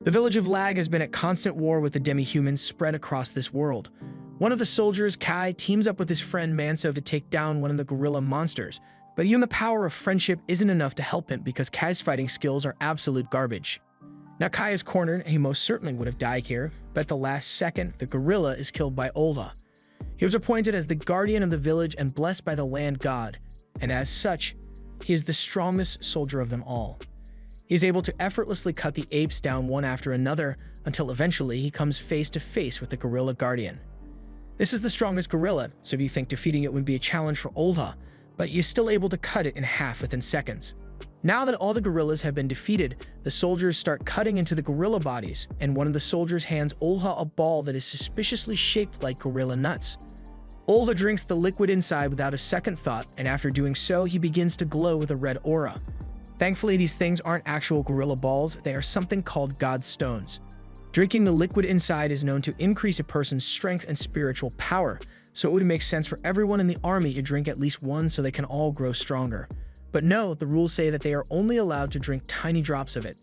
The village of Lag has been at constant war with the demi-humans spread across this world. One of the soldiers, Kai, teams up with his friend Manso to take down one of the gorilla monsters, but even the power of friendship isn't enough to help him because Kai's fighting skills are absolute garbage. Now Kai is cornered and he most certainly would have died here, but at the last second, the gorilla is killed by Olha. He was appointed as the guardian of the village and blessed by the land god, and as such, he is the strongest soldier of them all. He is able to effortlessly cut the apes down one after another until eventually he comes face to face with the gorilla guardian. This is the strongest gorilla, so you think defeating it would be a challenge for Olha, but he is still able to cut it in half within seconds. Now that all the gorillas have been defeated, the soldiers start cutting into the gorilla bodies, and one of the soldiers hands Olha a ball that is suspiciously shaped like gorilla nuts. Olha drinks the liquid inside without a second thought, and after doing so, he begins to glow with a red aura. Thankfully, these things aren't actual gorilla balls, they are something called God stones. Drinking the liquid inside is known to increase a person's strength and spiritual power, so it would make sense for everyone in the army to drink at least one so they can all grow stronger. But no, the rules say that they are only allowed to drink tiny drops of it.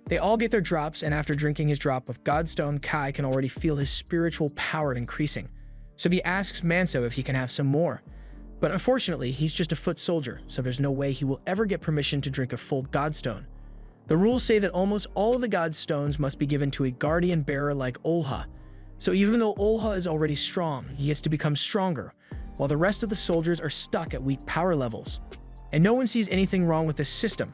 They all get their drops, and after drinking his drop of Godstone, Kai can already feel his spiritual power increasing. So he asks Manso if he can have some more. But unfortunately, he's just a foot soldier, so there's no way he will ever get permission to drink a full Godstone. The rules say that almost all of the Godstones must be given to a guardian bearer like Olha. So even though Olha is already strong, he gets to become stronger, while the rest of the soldiers are stuck at weak power levels. And no one sees anything wrong with this system.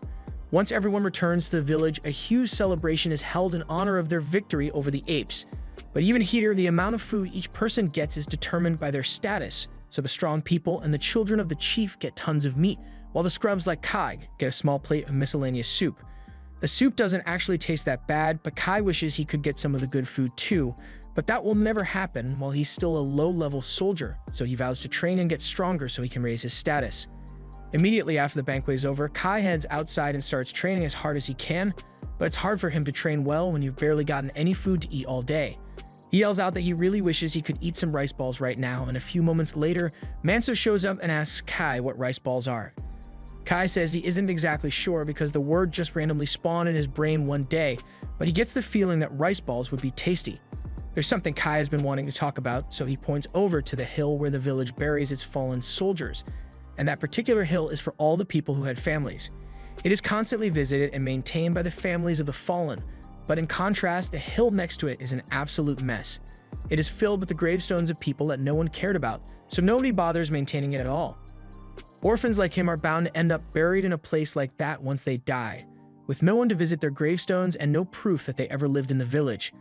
Once everyone returns to the village, a huge celebration is held in honor of their victory over the apes. But even here, the amount of food each person gets is determined by their status. So the strong people and the children of the chief get tons of meat, while the scrubs like Kai get a small plate of miscellaneous soup. The soup doesn't actually taste that bad, but Kai wishes he could get some of the good food too, but that will never happen while he's still a low-level soldier, so he vows to train and get stronger so he can raise his status. Immediately after the banquet is over, Kai heads outside and starts training as hard as he can, but it's hard for him to train well when you've barely gotten any food to eat all day. He yells out that he really wishes he could eat some rice balls right now, and a few moments later, Manso shows up and asks Kai what rice balls are. Kai says he isn't exactly sure because the word just randomly spawned in his brain one day, but he gets the feeling that rice balls would be tasty. There's something Kai has been wanting to talk about, so he points over to the hill where the village buries its fallen soldiers, and that particular hill is for all the people who had families. It is constantly visited and maintained by the families of the fallen, but in contrast, the hill next to it is an absolute mess. It is filled with the gravestones of people that no one cared about, so nobody bothers maintaining it at all. Orphans like him are bound to end up buried in a place like that once they die, with no one to visit their gravestones and no proof that they ever lived in the village.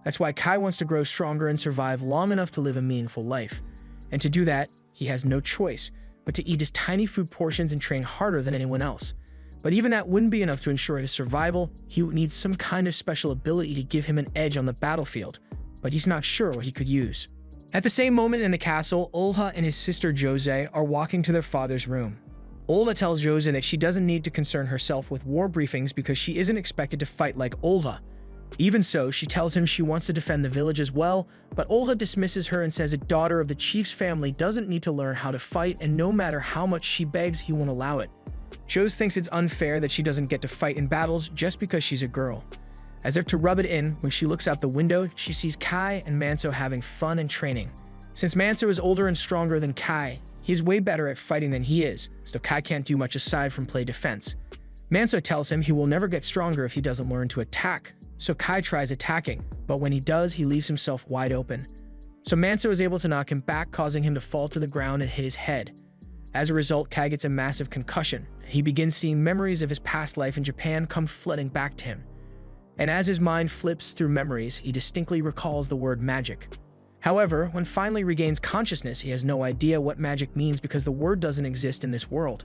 That's why Kai wants to grow stronger and survive long enough to live a meaningful life. And to do that, he has no choice but to eat his tiny food portions and train harder than anyone else. But even that wouldn't be enough to ensure his survival. He would need some kind of special ability to give him an edge on the battlefield, but he's not sure what he could use. At the same moment in the castle, Olha and his sister Jose are walking to their father's room. Olha tells Jose that she doesn't need to concern herself with war briefings because she isn't expected to fight like Olha. Even so, she tells him she wants to defend the village as well, but Olha dismisses her and says a daughter of the chief's family doesn't need to learn how to fight, and no matter how much she begs, he won't allow it. Jose thinks it's unfair that she doesn't get to fight in battles just because she's a girl. As if to rub it in, when she looks out the window, she sees Kai and Manso having fun and training. Since Manso is older and stronger than Kai, he's way better at fighting than he is, so Kai can't do much aside from play defense. Manso tells him he will never get stronger if he doesn't learn to attack, so Kai tries attacking, but when he does, he leaves himself wide open. So Manso is able to knock him back, causing him to fall to the ground and hit his head. As a result, Kai gets a massive concussion. He begins seeing memories of his past life in Japan come flooding back to him. And as his mind flips through memories, he distinctly recalls the word magic. However, when finally regains consciousness, he has no idea what magic means because the word doesn't exist in this world.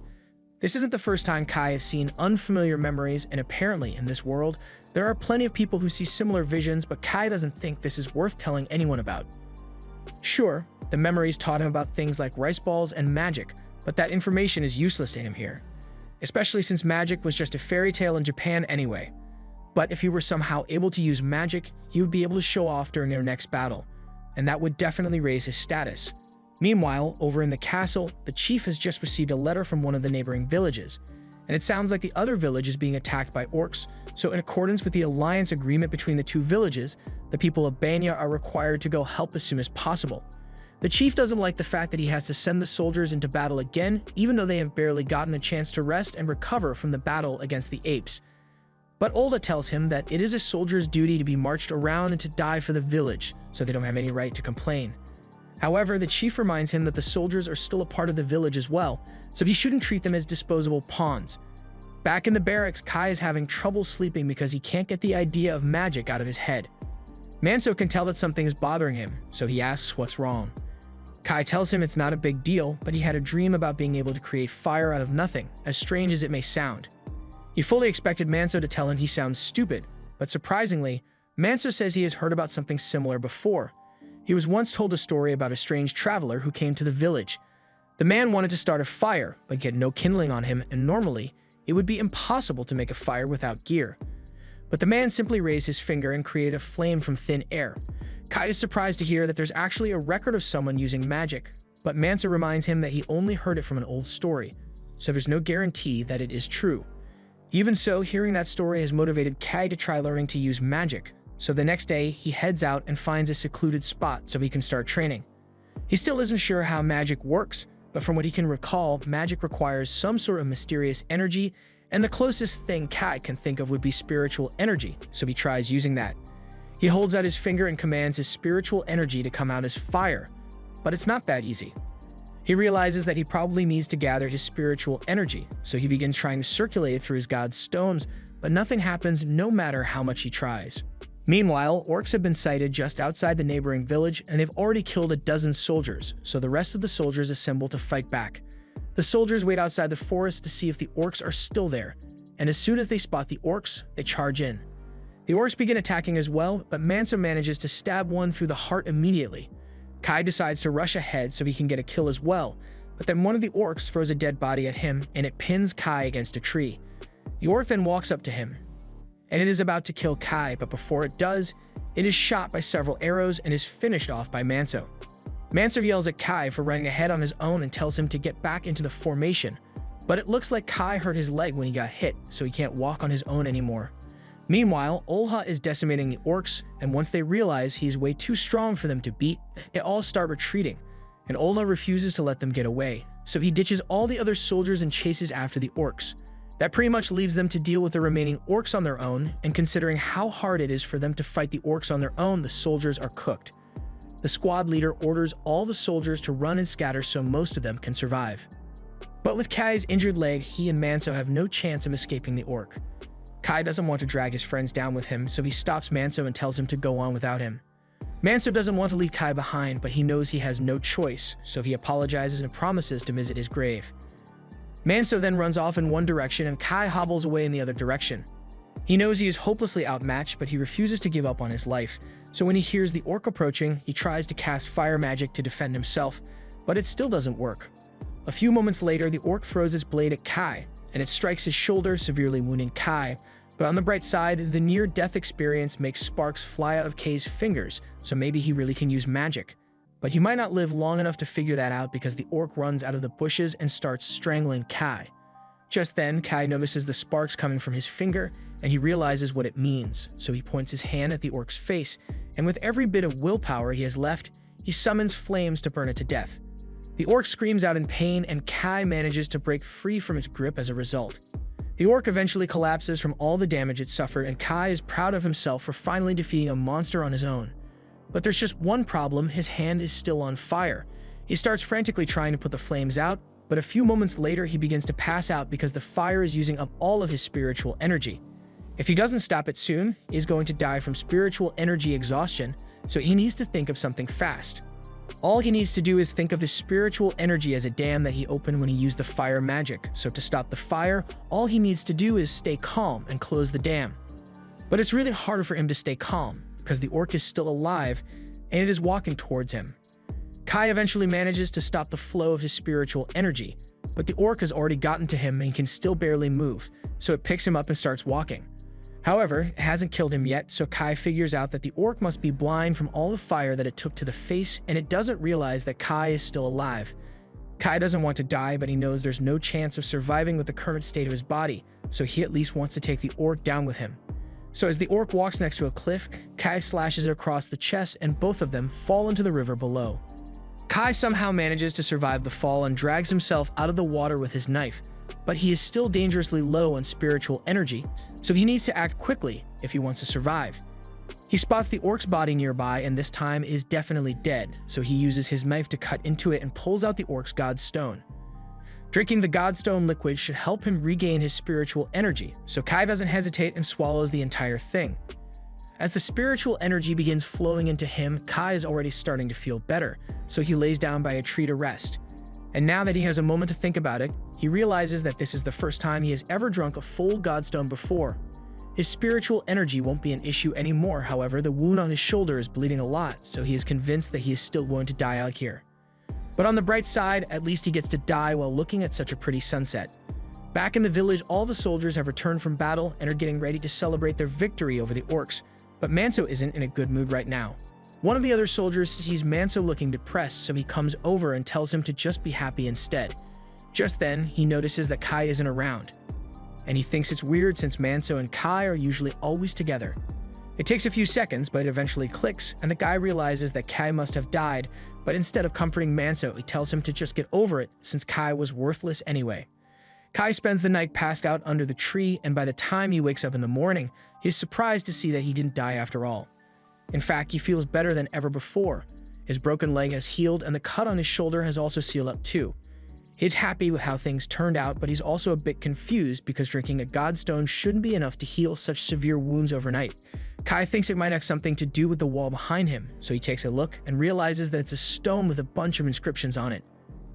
This isn't the first time Kai has seen unfamiliar memories, and apparently in this world, there are plenty of people who see similar visions, but Kai doesn't think this is worth telling anyone about. Sure, the memories taught him about things like rice balls and magic, but that information is useless to him here, especially since magic was just a fairy tale in Japan anyway. But if he were somehow able to use magic, he would be able to show off during their next battle, and that would definitely raise his status. Meanwhile, over in the castle, the chief has just received a letter from one of the neighboring villages, and it sounds like the other village is being attacked by orcs, So in accordance with the alliance agreement between the two villages, the people of Banya are required to go help as soon as possible. The chief doesn't like the fact that he has to send the soldiers into battle again, even though they have barely gotten a chance to rest and recover from the battle against the apes. But Olda tells him that it is a soldier's duty to be marched around and to die for the village, so they don't have any right to complain. However, the chief reminds him that the soldiers are still a part of the village as well, so he shouldn't treat them as disposable pawns. Back in the barracks, Kai is having trouble sleeping because he can't get the idea of magic out of his head. Manso can tell that something is bothering him, so he asks what's wrong. Kai tells him it's not a big deal, but he had a dream about being able to create fire out of nothing, as strange as it may sound. He fully expected Manso to tell him he sounds stupid, but surprisingly, Manso says he has heard about something similar before. He was once told a story about a strange traveler who came to the village. The man wanted to start a fire, but he had no kindling on him, and normally, it would be impossible to make a fire without gear. But the man simply raised his finger and created a flame from thin air. Kai is surprised to hear that there's actually a record of someone using magic, but Manso reminds him that he only heard it from an old story, so there's no guarantee that it is true. Even so, hearing that story has motivated Kai to try learning to use magic, so the next day he heads out and finds a secluded spot so he can start training. He still isn't sure how magic works, but from what he can recall, magic requires some sort of mysterious energy, and the closest thing Kai can think of would be spiritual energy, so he tries using that. He holds out his finger and commands his spiritual energy to come out as fire, but it's not that easy. He realizes that he probably needs to gather his spiritual energy, so he begins trying to circulate it through his god's stones, but nothing happens no matter how much he tries. Meanwhile, orcs have been sighted just outside the neighboring village, and they've already killed a dozen soldiers, so the rest of the soldiers assemble to fight back. The soldiers wait outside the forest to see if the orcs are still there, and as soon as they spot the orcs, they charge in. The orcs begin attacking as well, but Manso manages to stab one through the heart immediately. Kai decides to rush ahead so he can get a kill as well, but then one of the orcs throws a dead body at him, and it pins Kai against a tree. The orc then walks up to him, and it is about to kill Kai, but before it does, it is shot by several arrows and is finished off by Manso. Manso yells at Kai for running ahead on his own and tells him to get back into the formation, but it looks like Kai hurt his leg when he got hit, so he can't walk on his own anymore. Meanwhile, Olha is decimating the orcs, and once they realize he's way too strong for them to beat, they all start retreating, and Olha refuses to let them get away, so he ditches all the other soldiers and chases after the orcs. That pretty much leaves them to deal with the remaining orcs on their own, and considering how hard it is for them to fight the orcs on their own, the soldiers are cooked. The squad leader orders all the soldiers to run and scatter so most of them can survive. But with Kai's injured leg, he and Manso have no chance of escaping the orc. Kai doesn't want to drag his friends down with him, so he stops Manso and tells him to go on without him. Manso doesn't want to leave Kai behind, but he knows he has no choice, so he apologizes and promises to visit his grave. Manso then runs off in one direction and Kai hobbles away in the other direction. He knows he is hopelessly outmatched, but he refuses to give up on his life, so when he hears the orc approaching, he tries to cast fire magic to defend himself, but it still doesn't work. A few moments later, the orc throws its blade at Kai, and it strikes his shoulder, severely wounding Kai, but on the bright side, the near-death experience makes sparks fly out of Kai's fingers, so maybe he really can use magic. But he might not live long enough to figure that out because the orc runs out of the bushes and starts strangling Kai. Just then, Kai notices the sparks coming from his finger, and he realizes what it means, so he points his hand at the orc's face, and with every bit of willpower he has left, he summons flames to burn it to death. The orc screams out in pain, and Kai manages to break free from its grip as a result. The orc eventually collapses from all the damage it suffered, and Kai is proud of himself for finally defeating a monster on his own. But there's just one problem: his hand is still on fire. He starts frantically trying to put the flames out, but a few moments later he begins to pass out because the fire is using up all of his spiritual energy. If he doesn't stop it soon, he's going to die from spiritual energy exhaustion, so he needs to think of something fast. All he needs to do is think of his spiritual energy as a dam that he opened when he used the fire magic, so to stop the fire, all he needs to do is stay calm and close the dam. But it's really harder for him to stay calm, because the orc is still alive, and it is walking towards him. Kai eventually manages to stop the flow of his spiritual energy, but the orc has already gotten to him and he can still barely move, so it picks him up and starts walking. However, it hasn't killed him yet, so Kai figures out that the orc must be blind from all the fire that it took to the face, and it doesn't realize that Kai is still alive. Kai doesn't want to die, but he knows there's no chance of surviving with the current state of his body, so he at least wants to take the orc down with him. So as the orc walks next to a cliff, Kai slashes it across the chest and both of them fall into the river below. Kai somehow manages to survive the fall and drags himself out of the water with his knife, but he is still dangerously low on spiritual energy, so he needs to act quickly if he wants to survive. He spots the orc's body nearby and this time is definitely dead, so he uses his knife to cut into it and pulls out the orc's god stone. Drinking the god stone liquid should help him regain his spiritual energy, so Kai doesn't hesitate and swallows the entire thing. As the spiritual energy begins flowing into him, Kai is already starting to feel better, so he lays down by a tree to rest. And now that he has a moment to think about it, he realizes that this is the first time he has ever drunk a full godstone before. His spiritual energy won't be an issue anymore, however, the wound on his shoulder is bleeding a lot, so he is convinced that he is still going to die out here. But on the bright side, at least he gets to die while looking at such a pretty sunset. Back in the village, all the soldiers have returned from battle and are getting ready to celebrate their victory over the orcs, but Manso isn't in a good mood right now. One of the other soldiers sees Manso looking depressed, so he comes over and tells him to just be happy instead. Just then, he notices that Kai isn't around, and he thinks it's weird since Manso and Kai are usually always together. It takes a few seconds, but it eventually clicks, and the guy realizes that Kai must have died, but instead of comforting Manso, he tells him to just get over it since Kai was worthless anyway. Kai spends the night passed out under the tree, and by the time he wakes up in the morning, he is surprised to see that he didn't die after all. In fact, he feels better than ever before. His broken leg has healed, and the cut on his shoulder has also sealed up too. He's happy with how things turned out, but he's also a bit confused because drinking a godstone shouldn't be enough to heal such severe wounds overnight. Kai thinks it might have something to do with the wall behind him, so he takes a look and realizes that it's a stone with a bunch of inscriptions on it.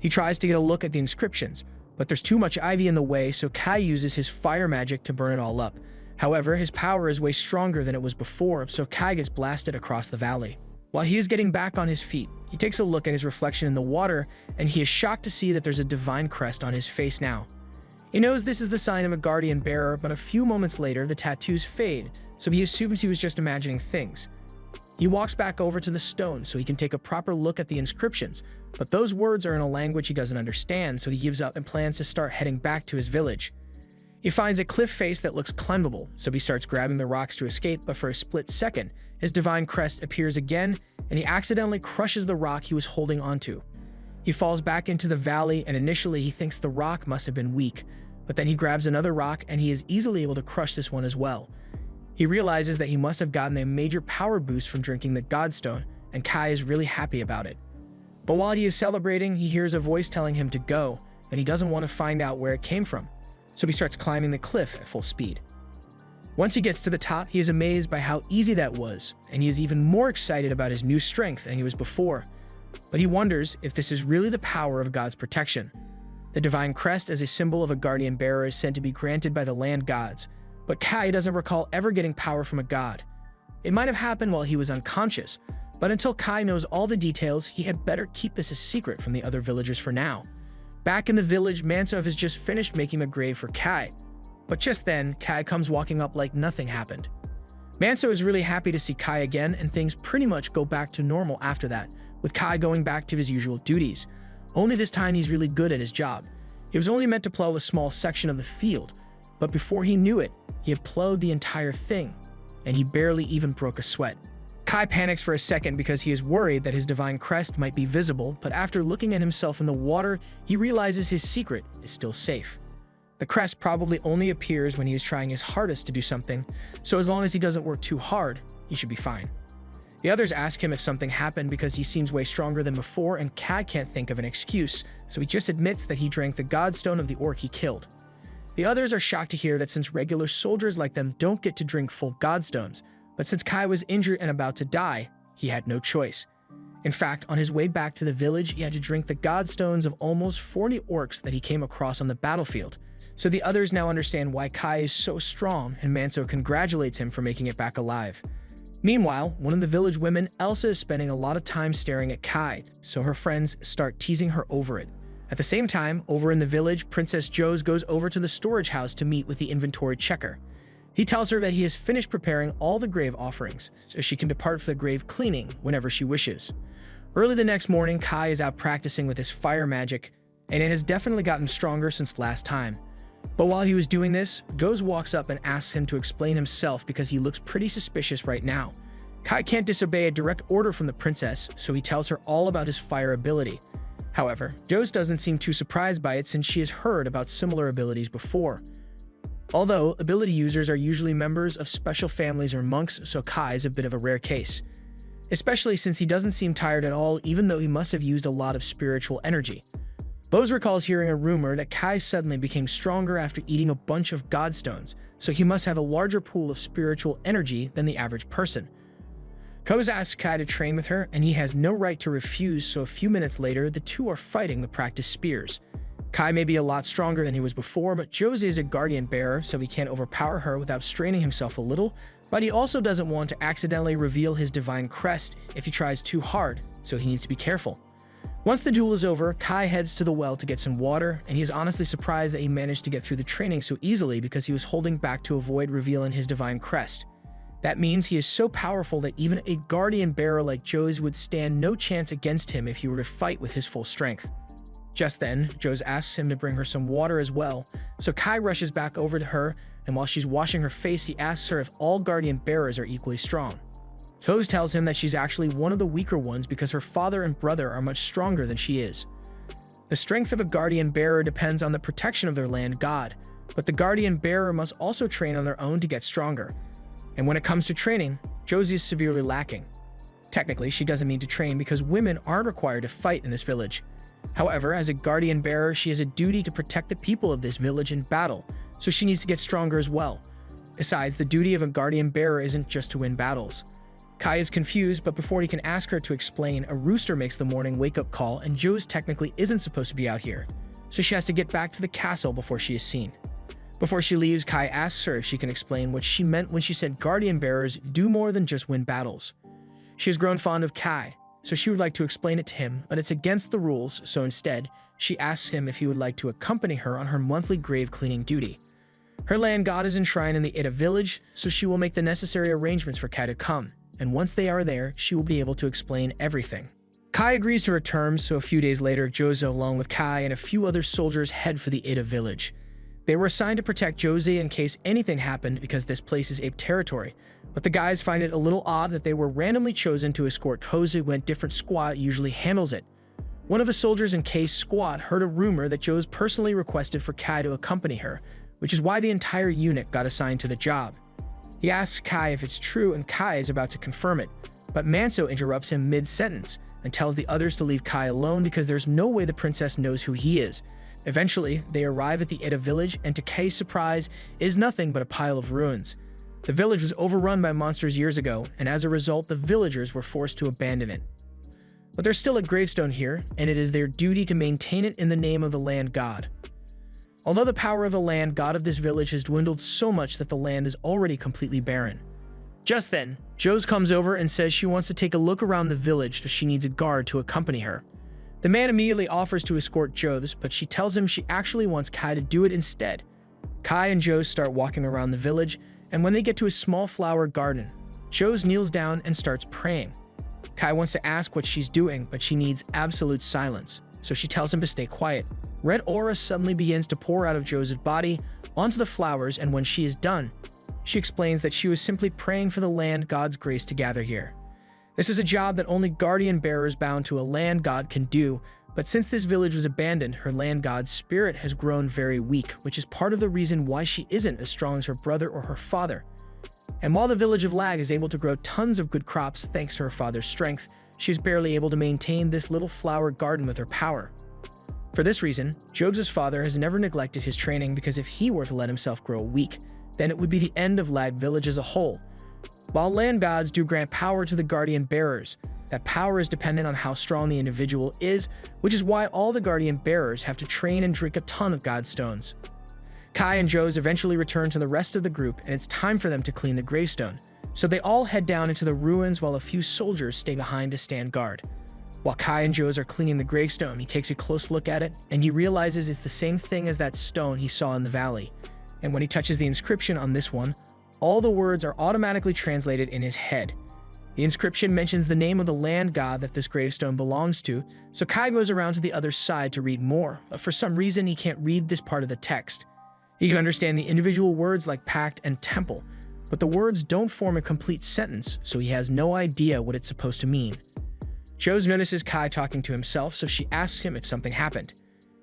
He tries to get a look at the inscriptions, but there's too much ivy in the way, so Kai uses his fire magic to burn it all up. However, his power is way stronger than it was before, so Kai gets blasted across the valley. While he is getting back on his feet, he takes a look at his reflection in the water, and he is shocked to see that there's a divine crest on his face now. He knows this is the sign of a guardian bearer, but a few moments later, the tattoos fade, so he assumes he was just imagining things. He walks back over to the stone so he can take a proper look at the inscriptions, but those words are in a language he doesn't understand, so he gives up and plans to start heading back to his village. He finds a cliff face that looks climbable, so he starts grabbing the rocks to escape, but for a split second, his divine crest appears again, and he accidentally crushes the rock he was holding onto. He falls back into the valley, and initially he thinks the rock must have been weak, but then he grabs another rock and he is easily able to crush this one as well. He realizes that he must have gotten a major power boost from drinking the godstone, and Kai is really happy about it. But while he is celebrating, he hears a voice telling him to go, and he doesn't want to find out where it came from, so he starts climbing the cliff at full speed. Once he gets to the top, he is amazed by how easy that was, and he is even more excited about his new strength than he was before. But he wonders if this is really the power of God's protection. The divine crest as a symbol of a guardian bearer is said to be granted by the land gods, but Kai doesn't recall ever getting power from a god. It might have happened while he was unconscious, but until Kai knows all the details, he had better keep this a secret from the other villagers for now. Back in the village, Manso has just finished making a grave for Kai, but just then, Kai comes walking up like nothing happened. Manso is really happy to see Kai again, and things pretty much go back to normal after that, with Kai going back to his usual duties. Only this time he's really good at his job. He was only meant to plow a small section of the field, but before he knew it, he had plowed the entire thing, and he barely even broke a sweat. Kai panics for a second because he is worried that his divine crest might be visible, but after looking at himself in the water, he realizes his secret is still safe. The crest probably only appears when he is trying his hardest to do something, so as long as he doesn't work too hard, he should be fine. The others ask him if something happened because he seems way stronger than before, and Kai can't think of an excuse, so he just admits that he drank the godstone of the orc he killed. The others are shocked to hear that since regular soldiers like them don't get to drink full godstones, but since Kai was injured and about to die, he had no choice. In fact, on his way back to the village, he had to drink the godstones of almost 40 orcs that he came across on the battlefield. So the others now understand why Kai is so strong, and Manso congratulates him for making it back alive. Meanwhile, one of the village women, Elsa, is spending a lot of time staring at Kai, so her friends start teasing her over it. At the same time, over in the village, Princess Joes goes over to the storage house to meet with the inventory checker. He tells her that he has finished preparing all the grave offerings, so she can depart for the grave cleaning whenever she wishes. Early the next morning, Kai is out practicing with his fire magic, and it has definitely gotten stronger since last time. But while he was doing this, Joe walks up and asks him to explain himself because he looks pretty suspicious right now. Kai can't disobey a direct order from the princess, so he tells her all about his fire ability. However, Joe doesn't seem too surprised by it since she has heard about similar abilities before. Although, ability users are usually members of special families or monks, so Kai is a bit of a rare case. Especially since he doesn't seem tired at all, even though he must have used a lot of spiritual energy. Bose recalls hearing a rumor that Kai suddenly became stronger after eating a bunch of godstones, so he must have a larger pool of spiritual energy than the average person. Koz asks Kai to train with her, and he has no right to refuse, so a few minutes later, the two are fighting the practice spears. Kai may be a lot stronger than he was before, but Josie is a guardian bearer, so he can't overpower her without straining himself a little, but he also doesn't want to accidentally reveal his divine crest if he tries too hard, so he needs to be careful. Once the duel is over, Kai heads to the well to get some water, and he is honestly surprised that he managed to get through the training so easily because he was holding back to avoid revealing his divine crest. That means he is so powerful that even a guardian bearer like Joe's would stand no chance against him if he were to fight with his full strength. Just then, Joe asks him to bring her some water as well, so Kai rushes back over to her, and while she's washing her face, he asks her if all guardian bearers are equally strong. Joe tells him that she's actually one of the weaker ones because her father and brother are much stronger than she is. The strength of a guardian bearer depends on the protection of their land god, but the guardian bearer must also train on their own to get stronger. And when it comes to training, Josie is severely lacking. Technically, she doesn't need to train because women aren't required to fight in this village. However, as a guardian bearer, she has a duty to protect the people of this village in battle, so she needs to get stronger as well. Besides, the duty of a guardian bearer isn't just to win battles. Kai is confused, but before he can ask her to explain, a rooster makes the morning wake-up call, and Joe's technically isn't supposed to be out here, so she has to get back to the castle before she is seen. Before she leaves, Kai asks her if she can explain what she meant when she said guardian bearers do more than just win battles. She has grown fond of Kai, so she would like to explain it to him, but it's against the rules, so instead, she asks him if he would like to accompany her on her monthly grave cleaning duty. Her land god is enshrined in the Ida village, so she will make the necessary arrangements for Kai to come, and once they are there, she will be able to explain everything. Kai agrees to her terms, so a few days later, Jozo, along with Kai and a few other soldiers, head for the Ida village. They were assigned to protect Josie in case anything happened because this place is ape territory, but the guys find it a little odd that they were randomly chosen to escort Kozu when a different squad usually handles it. One of the soldiers in K's squad heard a rumor that Joe's personally requested for Kai to accompany her, which is why the entire unit got assigned to the job. He asks Kai if it's true, and Kai is about to confirm it, but Manso interrupts him mid-sentence and tells the others to leave Kai alone because there's no way the princess knows who he is. Eventually, they arrive at the Ida village, and to Kai's surprise, it is nothing but a pile of ruins. The village was overrun by monsters years ago, and as a result, the villagers were forced to abandon it. But there's still a gravestone here, and it is their duty to maintain it in the name of the land god. Although the power of the land god of this village has dwindled so much that the land is already completely barren. Just then, Joes comes over and says she wants to take a look around the village, so she needs a guard to accompany her. The man immediately offers to escort Joes, but she tells him she actually wants Kai to do it instead. Kai and Joes start walking around the village, and when they get to a small flower garden, Joes kneels down and starts praying. Kai wants to ask what she's doing, but she needs absolute silence, so she tells him to stay quiet. Red aura suddenly begins to pour out of Joe's body onto the flowers, and when she is done, she explains that she was simply praying for the land god's grace to gather here. This is a job that only guardian bearers bound to a land god can do, but since this village was abandoned, her land god's spirit has grown very weak, which is part of the reason why she isn't as strong as her brother or her father. And while the village of Lag is able to grow tons of good crops thanks to her father's strength, she is barely able to maintain this little flower garden with her power. For this reason, Jogues' father has never neglected his training because if he were to let himself grow weak, then it would be the end of Lag village as a whole. While land gods do grant power to the guardian bearers, that power is dependent on how strong the individual is, which is why all the guardian bearers have to train and drink a ton of godstones. Kai and Joes eventually return to the rest of the group, and it's time for them to clean the gravestone, so they all head down into the ruins while a few soldiers stay behind to stand guard. While Kai and Joes are cleaning the gravestone, he takes a close look at it, and he realizes it's the same thing as that stone he saw in the valley. And when he touches the inscription on this one, all the words are automatically translated in his head. The inscription mentions the name of the land god that this gravestone belongs to, so Kai goes around to the other side to read more, but for some reason he can't read this part of the text. He can understand the individual words like pact and temple, but the words don't form a complete sentence, so he has no idea what it's supposed to mean. Joes notices Kai talking to himself, so she asks him if something happened.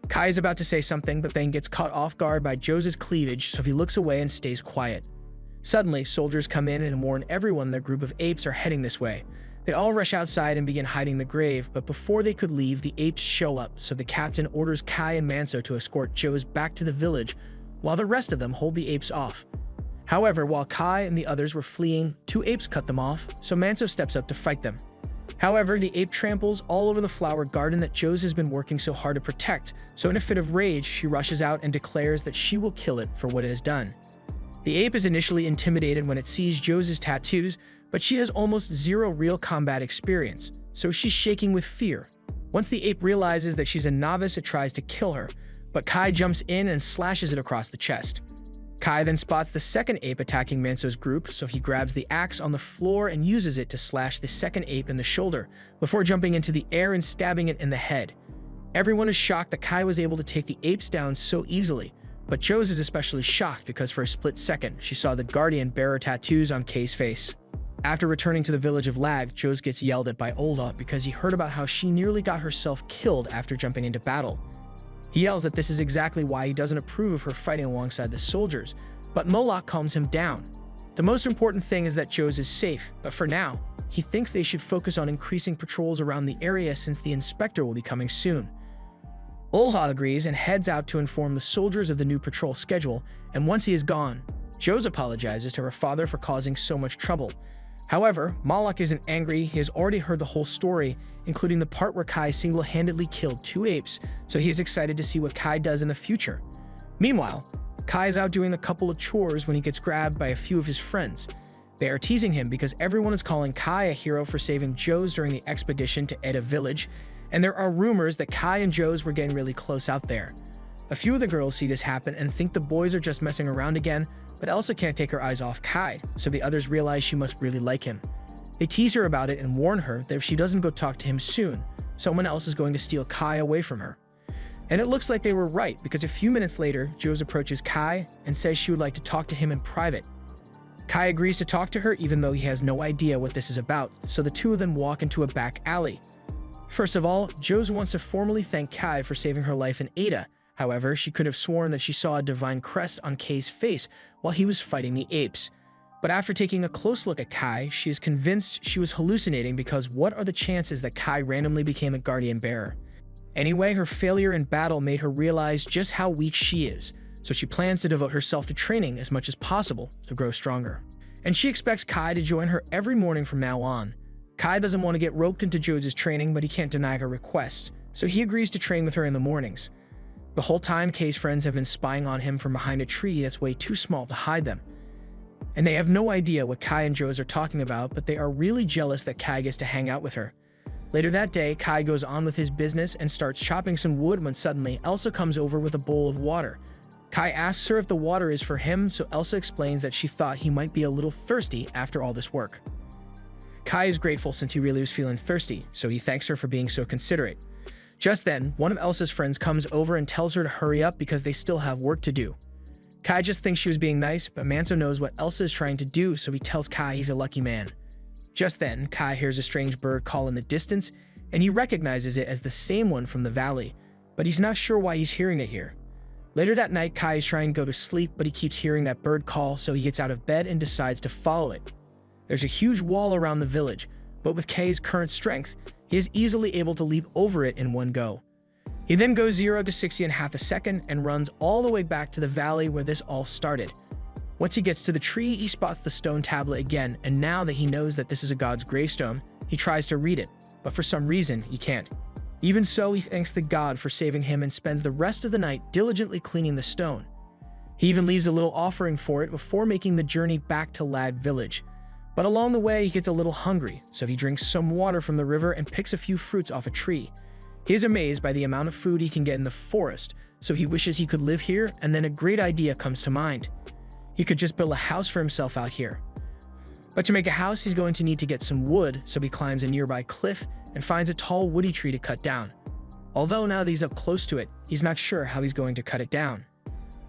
Kai is about to say something, but then gets caught off guard by Joes' cleavage, so he looks away and stays quiet. Suddenly, soldiers come in and warn everyone their group of apes are heading this way. They all rush outside and begin hiding the grave, but before they could leave, the apes show up, so the captain orders Kai and Manso to escort Joes back to the village, while the rest of them hold the apes off. However, while Kai and the others were fleeing, 2 apes cut them off, so Manso steps up to fight them. However, the ape tramples all over the flower garden that Joes has been working so hard to protect, so in a fit of rage, she rushes out and declares that she will kill it for what it has done. The ape is initially intimidated when it sees Joes' tattoos, but she has almost zero real combat experience, so she's shaking with fear. Once the ape realizes that she's a novice, it tries to kill her, but Kai jumps in and slashes it across the chest. Kai then spots the second ape attacking Manso's group, so he grabs the axe on the floor and uses it to slash the second ape in the shoulder, before jumping into the air and stabbing it in the head. Everyone is shocked that Kai was able to take the apes down so easily, but Joes is especially shocked because for a split second, she saw the guardian bearer tattoos on Kai's face. After returning to the village of Lag, Joes gets yelled at by Ola because he heard about how she nearly got herself killed after jumping into battle. He yells that this is exactly why he doesn't approve of her fighting alongside the soldiers, but Moloch calms him down. The most important thing is that Joes is safe, but for now, he thinks they should focus on increasing patrols around the area since the inspector will be coming soon. Olha agrees and heads out to inform the soldiers of the new patrol schedule, and once he is gone, Joes apologizes to her father for causing so much trouble. However, Moloch isn't angry. He has already heard the whole story, including the part where Kai single-handedly killed 2 apes, so he is excited to see what Kai does in the future. Meanwhile, Kai is out doing a couple of chores when he gets grabbed by a few of his friends. They are teasing him because everyone is calling Kai a hero for saving Joes during the expedition to Eda village, and there are rumors that Kai and Joes were getting really close out there. A few of the girls see this happen and think the boys are just messing around again, but Elsa can't take her eyes off Kai, so the others realize she must really like him. They tease her about it and warn her that if she doesn't go talk to him soon, someone else is going to steal Kai away from her. And it looks like they were right, because a few minutes later, Joes approaches Kai and says she would like to talk to him in private. Kai agrees to talk to her even though he has no idea what this is about, so the two of them walk into a back alley. First of all, Joes wants to formally thank Kai for saving her life in Ada. However, she could have sworn that she saw a divine crest on Kai's face while he was fighting the apes. But after taking a close look at Kai, she is convinced she was hallucinating because what are the chances that Kai randomly became a guardian bearer? Anyway, her failure in battle made her realize just how weak she is, so she plans to devote herself to training as much as possible to grow stronger. And she expects Kai to join her every morning from now on. Kai doesn't want to get roped into Joes' training, but he can't deny her request, so he agrees to train with her in the mornings. The whole time, Kai's friends have been spying on him from behind a tree that's way too small to hide them. And they have no idea what Kai and Joes are talking about, but they are really jealous that Kai gets to hang out with her. Later that day, Kai goes on with his business and starts chopping some wood when suddenly Elsa comes over with a bowl of water. Kai asks her if the water is for him, so Elsa explains that she thought he might be a little thirsty after all this work. Kai is grateful since he really was feeling thirsty, so he thanks her for being so considerate. Just then, one of Elsa's friends comes over and tells her to hurry up because they still have work to do. Kai just thinks she was being nice, but Manso knows what Elsa is trying to do, so he tells Kai he's a lucky man. Just then, Kai hears a strange bird call in the distance, and he recognizes it as the same one from the valley, but he's not sure why he's hearing it here. Later that night, Kai is trying to go to sleep, but he keeps hearing that bird call, so he gets out of bed and decides to follow it. There's a huge wall around the village, but with Kai's current strength, he is easily able to leap over it in one go. He then goes 0 to 60 in half a second and runs all the way back to the valley where this all started. Once he gets to the tree, he spots the stone tablet again, and now that he knows that this is a god's gravestone, he tries to read it, but for some reason, he can't. Even so, he thanks the god for saving him and spends the rest of the night diligently cleaning the stone. He even leaves a little offering for it before making the journey back to Lad village. But along the way, he gets a little hungry, so he drinks some water from the river and picks a few fruits off a tree. He is amazed by the amount of food he can get in the forest, so he wishes he could live here, and then a great idea comes to mind. He could just build a house for himself out here. But to make a house, he's going to need to get some wood, so he climbs a nearby cliff and finds a tall woody tree to cut down. Although now that he's up close to it, he's not sure how he's going to cut it down.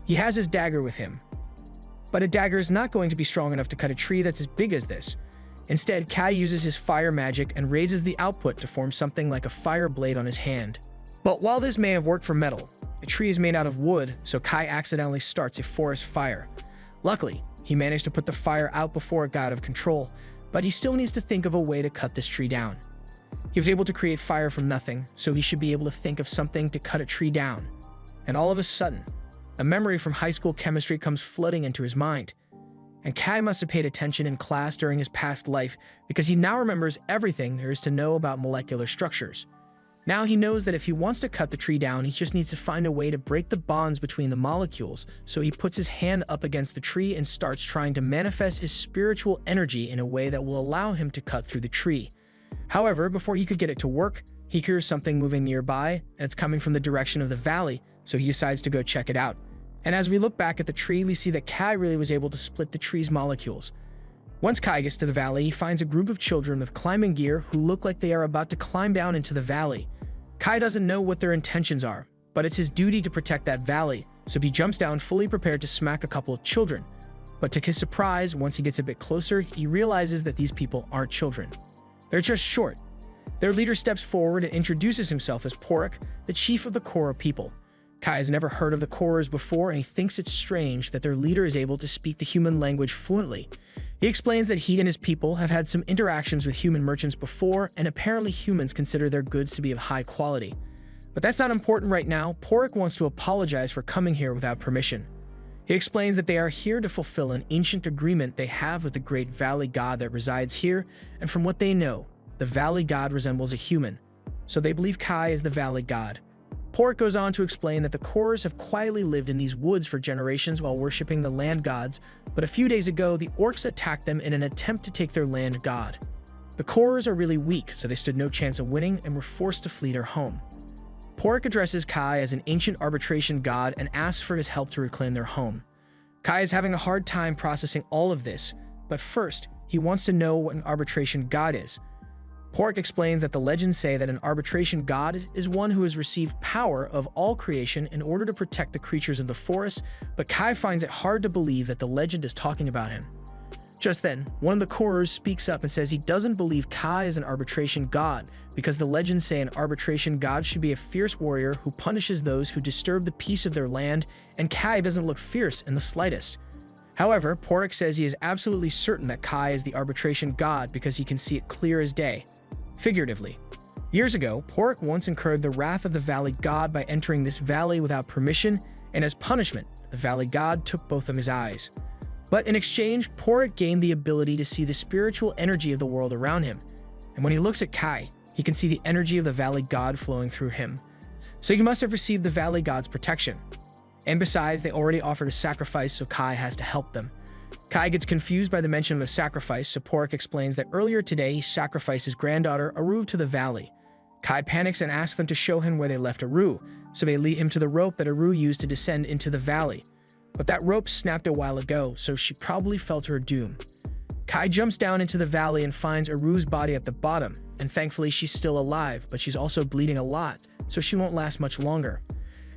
He has his dagger with him, but a dagger is not going to be strong enough to cut a tree that's as big as this. Instead, Kai uses his fire magic and raises the output to form something like a fire blade on his hand. But while this may have worked for metal, a tree is made out of wood, so Kai accidentally starts a forest fire. Luckily, he managed to put the fire out before it got out of control, but he still needs to think of a way to cut this tree down. He was able to create fire from nothing, so he should be able to think of something to cut a tree down. And all of a sudden, a memory from high school chemistry comes flooding into his mind. And Kai must have paid attention in class during his past life because he now remembers everything there is to know about molecular structures. Now he knows that if he wants to cut the tree down, he just needs to find a way to break the bonds between the molecules, so he puts his hand up against the tree and starts trying to manifest his spiritual energy in a way that will allow him to cut through the tree. However, before he could get it to work, he hears something moving nearby, and it's coming from the direction of the valley, so he decides to go check it out. And as we look back at the tree, we see that Kai really was able to split the tree's molecules. Once Kai gets to the valley, he finds a group of children with climbing gear who look like they are about to climb down into the valley. Kai doesn't know what their intentions are, but it's his duty to protect that valley, so he jumps down fully prepared to smack a couple of children. But to his surprise, once he gets a bit closer, he realizes that these people aren't children. They're just short. Their leader steps forward and introduces himself as Poruk, the chief of the Kora people. Kai has never heard of the Koras before, and he thinks it's strange that their leader is able to speak the human language fluently. He explains that he and his people have had some interactions with human merchants before, and apparently humans consider their goods to be of high quality. But that's not important right now. Poruk wants to apologize for coming here without permission. He explains that they are here to fulfill an ancient agreement they have with the great valley god that resides here, and from what they know, the valley god resembles a human, so they believe Kai is the valley god. Poruk goes on to explain that the Koras have quietly lived in these woods for generations while worshipping the land gods, but a few days ago, the orcs attacked them in an attempt to take their land god. The Koras are really weak, so they stood no chance of winning and were forced to flee their home. Poruk addresses Kai as an ancient arbitration god and asks for his help to reclaim their home. Kai is having a hard time processing all of this, but first, he wants to know what an arbitration god is. Poruk explains that the legends say that an arbitration god is one who has received power of all creation in order to protect the creatures of the forest, but Kai finds it hard to believe that the legend is talking about him. Just then, one of the Koras speaks up and says he doesn't believe Kai is an arbitration god because the legends say an arbitration god should be a fierce warrior who punishes those who disturb the peace of their land, and Kai doesn't look fierce in the slightest. However, Poruk says he is absolutely certain that Kai is the arbitration god because he can see it clear as day. Figuratively. Years ago, Poruk once incurred the wrath of the valley god by entering this valley without permission, and as punishment, the valley god took both of his eyes. But in exchange, Poruk gained the ability to see the spiritual energy of the world around him, and when he looks at Kai, he can see the energy of the valley god flowing through him. So he must have received the valley god's protection. And besides, they already offered a sacrifice, so Kai has to help them. Kai gets confused by the mention of a sacrifice, so Poruk explains that earlier today he sacrificed his granddaughter Aru to the valley. Kai panics and asks them to show him where they left Aru, so they lead him to the rope that Aru used to descend into the valley. But that rope snapped a while ago, so she probably fell to her doom. Kai jumps down into the valley and finds Aru's body at the bottom, and thankfully she's still alive, but she's also bleeding a lot, so she won't last much longer.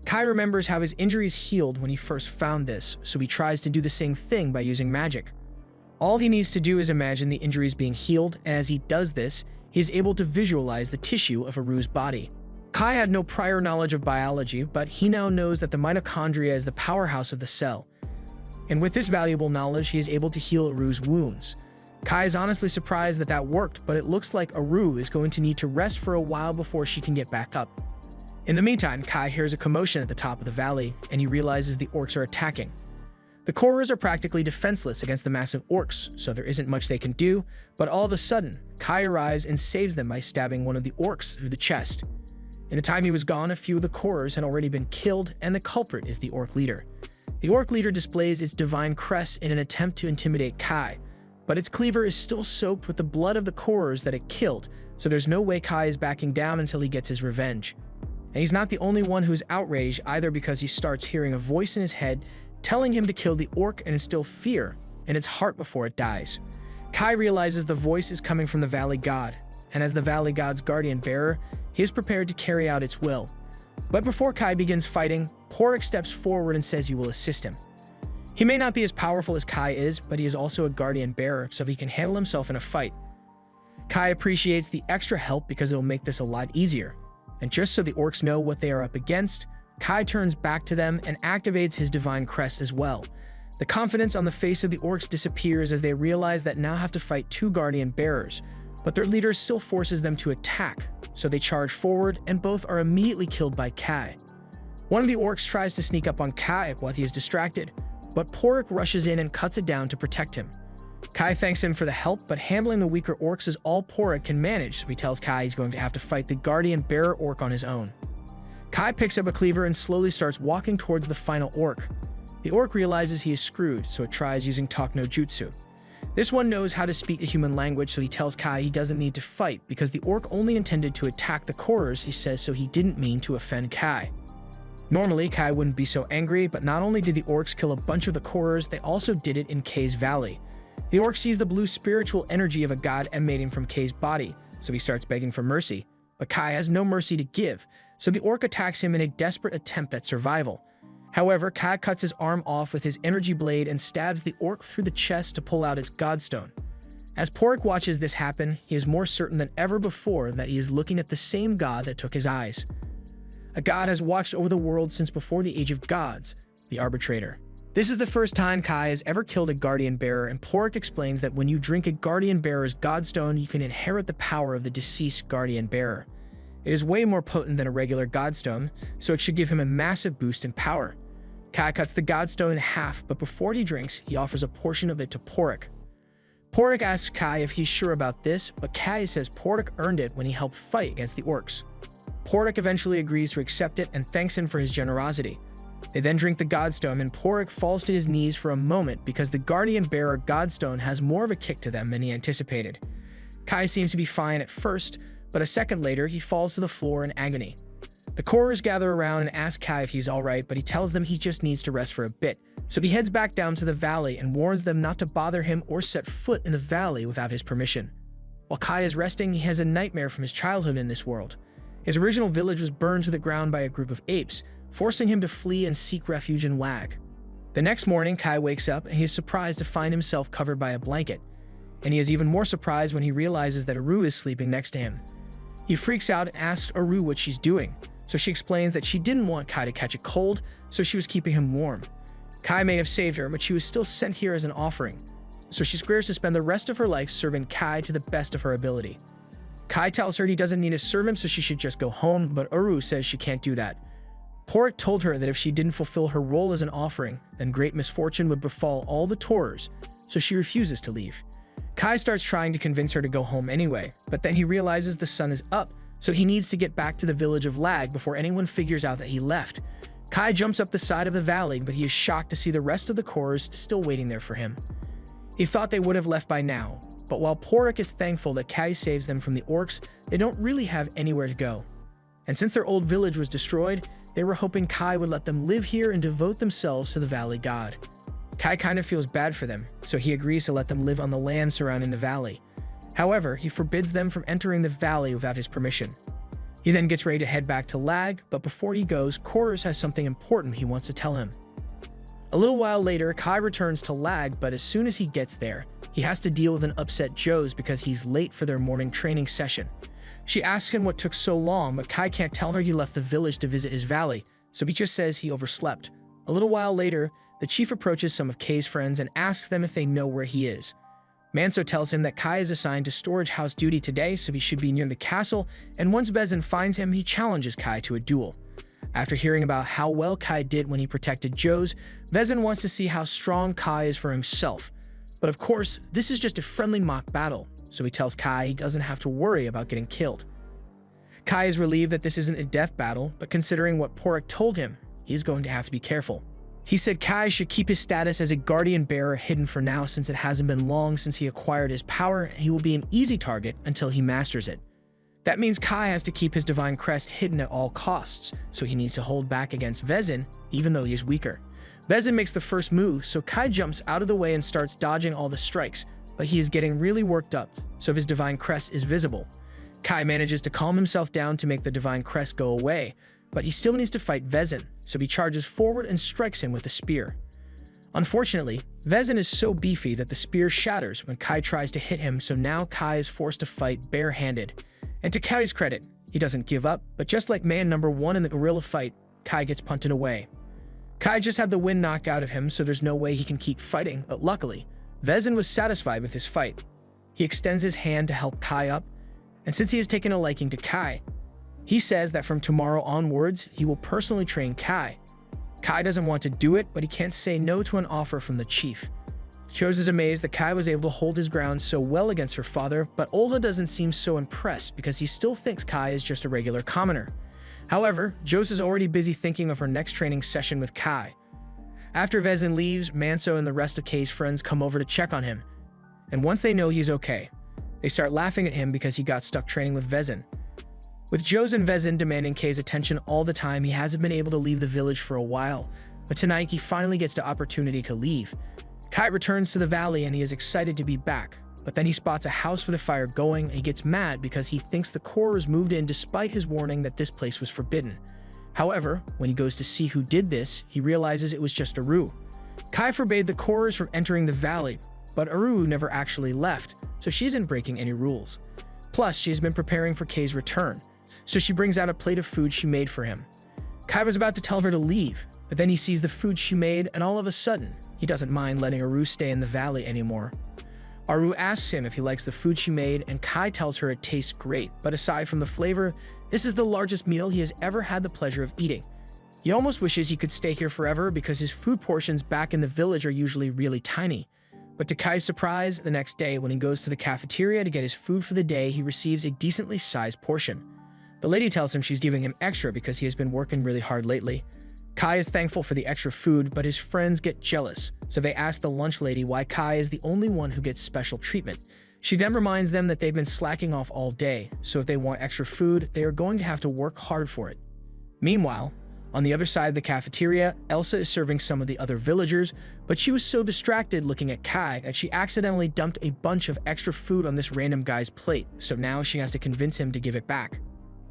Kai remembers how his injuries healed when he first found this, so he tries to do the same thing by using magic. All he needs to do is imagine the injuries being healed, and as he does this, he is able to visualize the tissue of Aru's body. Kai had no prior knowledge of biology, but he now knows that the mitochondria is the powerhouse of the cell. And with this valuable knowledge, he is able to heal Aru's wounds. Kai is honestly surprised that that worked, but it looks like Aru is going to need to rest for a while before she can get back up. In the meantime, Kai hears a commotion at the top of the valley, and he realizes the orcs are attacking. The Koras are practically defenseless against the massive orcs, so there isn't much they can do, but all of a sudden, Kai arrives and saves them by stabbing one of the orcs through the chest. In the time he was gone, a few of the Koras had already been killed, and the culprit is the orc leader. The orc leader displays its divine crest in an attempt to intimidate Kai, but its cleaver is still soaked with the blood of the Koras that it killed, so there's no way Kai is backing down until he gets his revenge. And he's not the only one who's outraged either, because he starts hearing a voice in his head telling him to kill the orc and instill fear in its heart before it dies. Kai realizes the voice is coming from the valley god, and as the valley god's guardian bearer, he is prepared to carry out its will. But before Kai begins fighting, Pork steps forward and says he will assist him. He may not be as powerful as Kai is, but he is also a guardian bearer, so he can handle himself in a fight. Kai appreciates the extra help because it will make this a lot easier. And just so the orcs know what they are up against, Kai turns back to them and activates his divine crest as well. The confidence on the face of the orcs disappears as they realize that now have to fight two guardian bearers, but their leader still forces them to attack, so they charge forward and both are immediately killed by Kai. One of the orcs tries to sneak up on Kai while he is distracted, but Pork rushes in and cuts it down to protect him. Kai thanks him for the help, but handling the weaker orcs is all Pork can manage, so he tells Kai he's going to have to fight the guardian bearer orc on his own. Kai picks up a cleaver and slowly starts walking towards the final orc. The orc realizes he is screwed, so it tries using talk no jutsu. This one knows how to speak the human language, so he tells Kai he doesn't need to fight because the orc only intended to attack the Korers, he says, so he didn't mean to offend Kai. Normally, Kai wouldn't be so angry, but not only did the orcs kill a bunch of the Korers, they also did it in Kai's valley. The orc sees the blue spiritual energy of a god emanating from Kai's body, so he starts begging for mercy. But Kai has no mercy to give, so the orc attacks him in a desperate attempt at survival. However, Kai cuts his arm off with his energy blade and stabs the orc through the chest to pull out its godstone. As Pork watches this happen, he is more certain than ever before that he is looking at the same god that took his eyes. A god has watched over the world since before the age of gods, the Arbitrator. This is the first time Kai has ever killed a guardian bearer, and Pork explains that when you drink a guardian bearer's godstone, you can inherit the power of the deceased guardian bearer. It is way more potent than a regular godstone, so it should give him a massive boost in power. Kai cuts the godstone in half, but before he drinks, he offers a portion of it to Pork. Pork asks Kai if he's sure about this, but Kai says Pork earned it when he helped fight against the orcs. Pork eventually agrees to accept it and thanks him for his generosity. They then drink the godstone, and Pork falls to his knees for a moment because the guardian bearer godstone has more of a kick to them than he anticipated. Kai seems to be fine at first, but a second later, he falls to the floor in agony. The Korers gather around and ask Kai if he's alright, but he tells them he just needs to rest for a bit, so he heads back down to the valley and warns them not to bother him or set foot in the valley without his permission. While Kai is resting, he has a nightmare from his childhood in this world. His original village was burned to the ground by a group of apes, forcing him to flee and seek refuge in Lag. The next morning, Kai wakes up and he is surprised to find himself covered by a blanket, and he is even more surprised when he realizes that Aru is sleeping next to him. He freaks out and asks Aru what she's doing, so she explains that she didn't want Kai to catch a cold, so she was keeping him warm. Kai may have saved her, but she was still sent here as an offering, so she swears to spend the rest of her life serving Kai to the best of her ability. Kai tells her he doesn't need to serve him, so she should just go home, but Aru says she can't do that. Pork told her that if she didn't fulfill her role as an offering, then great misfortune would befall all the Taurers, so she refuses to leave. Kai starts trying to convince her to go home anyway, but then he realizes the sun is up, so he needs to get back to the village of Lag before anyone figures out that he left. Kai jumps up the side of the valley, but he is shocked to see the rest of the Korers still waiting there for him. He thought they would have left by now, but while Pork is thankful that Kai saves them from the orcs, they don't really have anywhere to go. And since their old village was destroyed, they were hoping Kai would let them live here and devote themselves to the valley god. Kai kind of feels bad for them, so he agrees to let them live on the land surrounding the valley. However, he forbids them from entering the valley without his permission. He then gets ready to head back to Lag, but before he goes, Korers has something important he wants to tell him. A little while later, Kai returns to Lag, but as soon as he gets there, he has to deal with an upset Joes because he's late for their morning training session. She asks him what took so long, but Kai can't tell her he left the village to visit his valley, so he just says he overslept. A little while later, the chief approaches some of Kai's friends and asks them if they know where he is. Manso tells him that Kai is assigned to storage house duty today, so he should be near the castle, and once Vezin finds him, he challenges Kai to a duel. After hearing about how well Kai did when he protected Joes, Vezin wants to see how strong Kai is for himself. But of course, this is just a friendly mock battle, so he tells Kai he doesn't have to worry about getting killed. Kai is relieved that this isn't a death battle, but considering what Pork told him, he's going to have to be careful. He said Kai should keep his status as a guardian bearer hidden for now since it hasn't been long since he acquired his power and he will be an easy target until he masters it. That means Kai has to keep his divine crest hidden at all costs, so he needs to hold back against Vezin even though he is weaker. Vezin makes the first move, so Kai jumps out of the way and starts dodging all the strikes, but he is getting really worked up, so his divine crest is visible. Kai manages to calm himself down to make the divine crest go away, but he still needs to fight Vezin, so he charges forward and strikes him with a spear. Unfortunately, Vezin is so beefy that the spear shatters when Kai tries to hit him, so now Kai is forced to fight barehanded. And to Kai's credit, he doesn't give up, but just like man number 1 in the gorilla fight, Kai gets punted away. Kai just had the wind knocked out of him, so there's no way he can keep fighting, but luckily, Vezin was satisfied with his fight. He extends his hand to help Kai up, and since he has taken a liking to Kai, he says that from tomorrow onwards, he will personally train Kai. Kai doesn't want to do it, but he can't say no to an offer from the chief. Chose is amazed that Kai was able to hold his ground so well against her father, but Olva doesn't seem so impressed because he still thinks Kai is just a regular commoner. However, Jose is already busy thinking of her next training session with Kai. After Vezin leaves, Manso and the rest of Kai's friends come over to check on him. And once they know he's okay, they start laughing at him because he got stuck training with Vezin. With Jose and Vezin demanding Kai's attention all the time, he hasn't been able to leave the village for a while, but tonight he finally gets the opportunity to leave. Kai returns to the valley and he is excited to be back, but then he spots a house with a fire going and he gets mad because he thinks the Korras moved in despite his warning that this place was forbidden. However, when he goes to see who did this, he realizes it was just Aru. Kai forbade the Korras from entering the valley, but Aru never actually left, so she isn't breaking any rules. Plus, she has been preparing for Kai's return, so she brings out a plate of food she made for him. Kai was about to tell her to leave, but then he sees the food she made, and all of a sudden, he doesn't mind letting Aru stay in the valley anymore. Aru asks him if he likes the food she made, and Kai tells her it tastes great, but aside from the flavor, this is the largest meal he has ever had the pleasure of eating. He almost wishes he could stay here forever because his food portions back in the village are usually really tiny. But to Kai's surprise, the next day when he goes to the cafeteria to get his food for the day, he receives a decently sized portion. The lady tells him she's giving him extra because he has been working really hard lately. Kai is thankful for the extra food, but his friends get jealous, so they ask the lunch lady why Kai is the only one who gets special treatment. She then reminds them that they've been slacking off all day, so if they want extra food, they are going to have to work hard for it. Meanwhile, on the other side of the cafeteria, Elsa is serving some of the other villagers, but she was so distracted looking at Kai that she accidentally dumped a bunch of extra food on this random guy's plate, so now she has to convince him to give it back.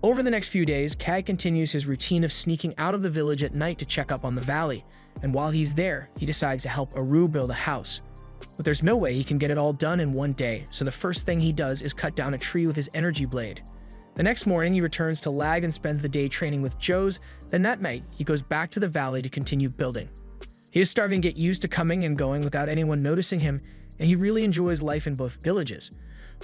Over the next few days, Kai continues his routine of sneaking out of the village at night to check up on the valley, and while he's there, he decides to help Aru build a house. But there's no way he can get it all done in one day, so the first thing he does is cut down a tree with his energy blade. The next morning, he returns to Lag and spends the day training with Jose, then that night, he goes back to the valley to continue building. He is starting to get used to coming and going without anyone noticing him, and he really enjoys life in both villages.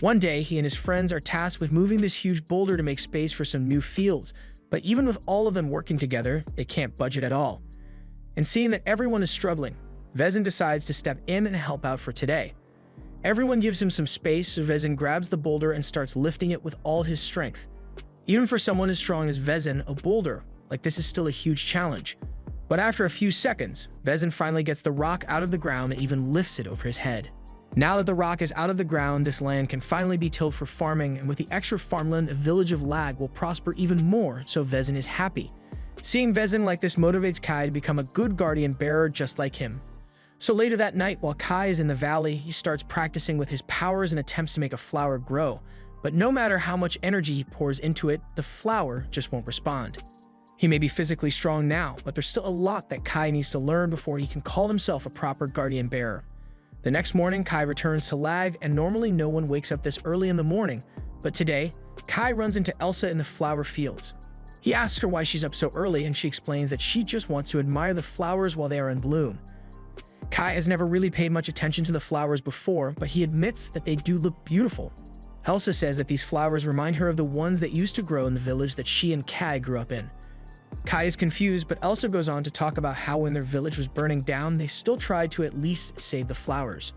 One day, he and his friends are tasked with moving this huge boulder to make space for some new fields, but even with all of them working together, they can't budget at all. And seeing that everyone is struggling, Vezin decides to step in and help out for today. Everyone gives him some space, so Vezin grabs the boulder and starts lifting it with all his strength. Even for someone as strong as Vezin, a boulder like this is still a huge challenge. But after a few seconds, Vezin finally gets the rock out of the ground and even lifts it over his head. Now that the rock is out of the ground, this land can finally be tilled for farming, and with the extra farmland, the village of Lag will prosper even more, so Vezin is happy. Seeing Vezin like this motivates Kai to become a good guardian bearer just like him. So later that night, while Kai is in the valley, he starts practicing with his powers and attempts to make a flower grow. But no matter how much energy he pours into it, the flower just won't respond. He may be physically strong now, but there's still a lot that Kai needs to learn before he can call himself a proper guardian bearer. The next morning, Kai returns to Lag, and normally no one wakes up this early in the morning, but today, Kai runs into Elsa in the flower fields. He asks her why she's up so early, and she explains that she just wants to admire the flowers while they are in bloom. Kai has never really paid much attention to the flowers before, but he admits that they do look beautiful. Elsa says that these flowers remind her of the ones that used to grow in the village that she and Kai grew up in. Kai is confused, but Elsa goes on to talk about how when their village was burning down, they still tried to at least save the flowers.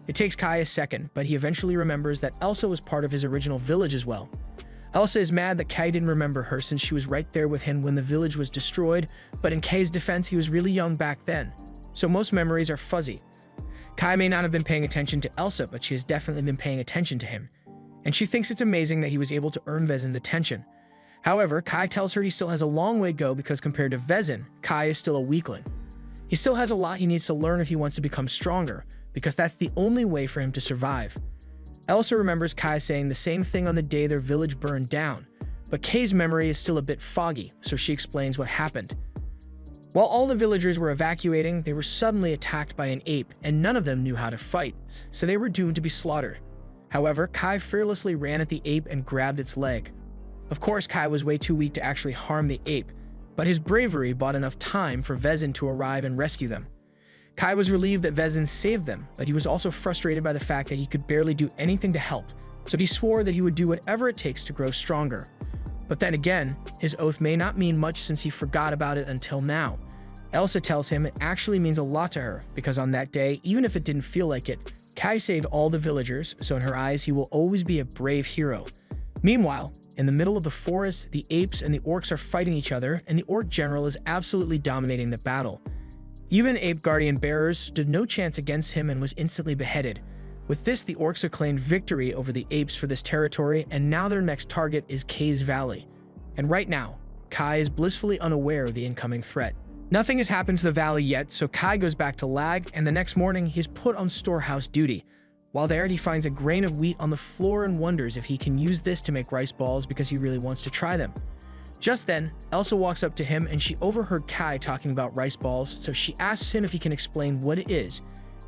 It takes Kai a second, but he eventually remembers that Elsa was part of his original village as well. Elsa is mad that Kai didn't remember her since she was right there with him when the village was destroyed, but in Kai's defense, he was really young back then, so most memories are fuzzy. Kai may not have been paying attention to Elsa, but she has definitely been paying attention to him, and she thinks it's amazing that he was able to earn Vezin's attention. However, Kai tells her he still has a long way to go because compared to Vezin, Kai is still a weakling. He still has a lot he needs to learn if he wants to become stronger, because that's the only way for him to survive. Elsa remembers Kai saying the same thing on the day their village burned down, But Kay's memory is still a bit foggy, so she explains what happened. While all the villagers were evacuating, they were suddenly attacked by an ape, and none of them knew how to fight, so they were doomed to be slaughtered. However, Kai fearlessly ran at the ape and grabbed its leg. Of course, Kai was way too weak to actually harm the ape, but his bravery bought enough time for Vezin to arrive and rescue them. Kai was relieved that Vezin saved them, but he was also frustrated by the fact that he could barely do anything to help, so he swore that he would do whatever it takes to grow stronger. But then again, his oath may not mean much since he forgot about it until now. Elsa tells him it actually means a lot to her, because on that day, even if it didn't feel like it, Kai saved all the villagers, so in her eyes he will always be a brave hero. Meanwhile, in the middle of the forest, the apes and the orcs are fighting each other, and the orc general is absolutely dominating the battle. Even ape guardian bearers stood no chance against him and was instantly beheaded. With this, the orcs acclaimed victory over the apes for this territory, and now their next target is Kay's Valley. And right now, Kai is blissfully unaware of the incoming threat. Nothing has happened to the valley yet, so Kai goes back to Lag, and the next morning he's put on storehouse duty. While there, he finds a grain of wheat on the floor and wonders if he can use this to make rice balls because he really wants to try them. Just then, Elsa walks up to him and she overheard Kai talking about rice balls, so she asks him if he can explain what it is.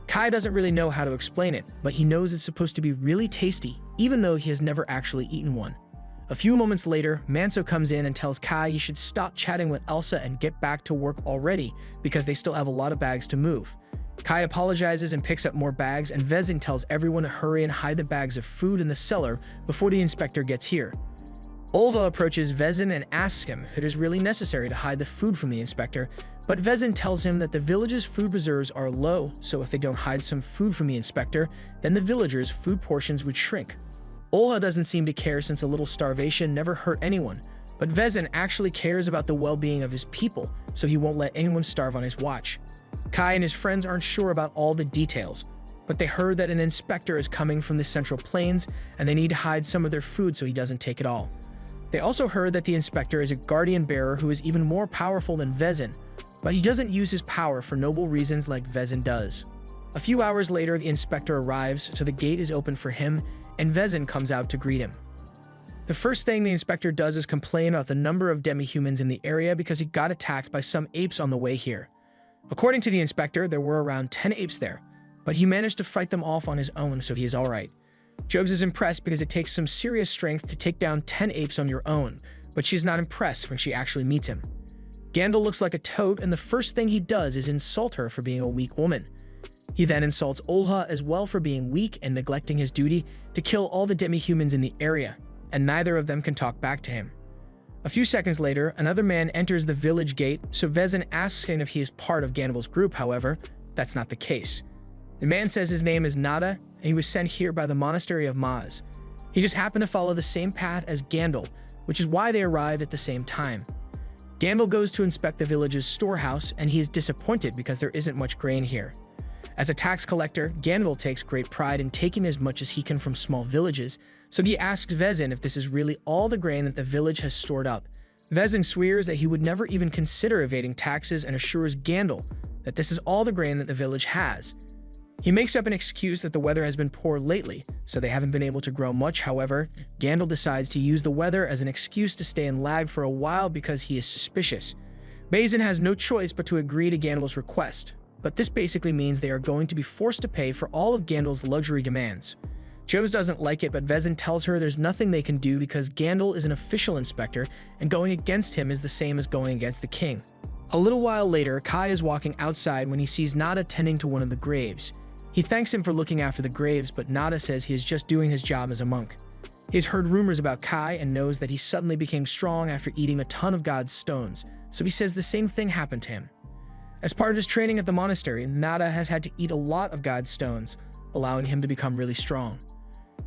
Kai doesn't really know how to explain it, but he knows it's supposed to be really tasty, even though he has never actually eaten one. A few moments later, Manso comes in and tells Kai he should stop chatting with Elsa and get back to work already because they still have a lot of bags to move. Kai apologizes and picks up more bags, and Vezin tells everyone to hurry and hide the bags of food in the cellar before the inspector gets here. Olva approaches Vezin and asks him if it is really necessary to hide the food from the inspector, but Vezin tells him that the village's food reserves are low, so if they don't hide some food from the inspector, then the villagers' food portions would shrink. Olha doesn't seem to care since a little starvation never hurt anyone, but Vezin actually cares about the well-being of his people, so he won't let anyone starve on his watch. Kai and his friends aren't sure about all the details, but they heard that an inspector is coming from the Central Plains, and they need to hide some of their food so he doesn't take it all. They also heard that the inspector is a guardian bearer who is even more powerful than Vezin, but he doesn't use his power for noble reasons like Vezin does. A few hours later, the inspector arrives, so the gate is open for him, and Vezin comes out to greet him. The first thing the inspector does is complain about the number of demi-humans in the area because he got attacked by some apes on the way here. According to the inspector, there were around 10 apes there, but he managed to fight them off on his own, so he is alright. Jobs is impressed because it takes some serious strength to take down 10 apes on your own, but she's not impressed when she actually meets him. Gandalf looks like a toad, and the first thing he does is insult her for being a weak woman. He then insults Olha as well for being weak and neglecting his duty to kill all the demi-humans in the area, and neither of them can talk back to him. A few seconds later, another man enters the village gate, so Vezin asks him if he is part of Gandalf's group. However, that's not the case. The man says his name is Nada, and he was sent here by the monastery of Maz. He just happened to follow the same path as Gandalf, which is why they arrived at the same time. Gandalf goes to inspect the village's storehouse, and he is disappointed because there isn't much grain here. As a tax collector, Gandalf takes great pride in taking as much as he can from small villages, so he asks Vezin if this is really all the grain that the village has stored up. Vezin swears that he would never even consider evading taxes and assures Gandalf that this is all the grain that the village has. He makes up an excuse that the weather has been poor lately, so they haven't been able to grow much. However, Gandalf decides to use the weather as an excuse to stay in Lag for a while because he is suspicious. Bazin has no choice but to agree to Gandalf's request, but this basically means they are going to be forced to pay for all of Gandalf's luxury demands. Jobs doesn't like it, but Vezin tells her there's nothing they can do because Gandalf is an official inspector, and going against him is the same as going against the king. A little while later, Kai is walking outside when he sees Nada tending to one of the graves. He thanks him for looking after the graves, but Nada says he is just doing his job as a monk. He has heard rumors about Kai and knows that he suddenly became strong after eating a ton of God's stones, so he says the same thing happened to him. As part of his training at the monastery, Nada has had to eat a lot of God's stones, allowing him to become really strong.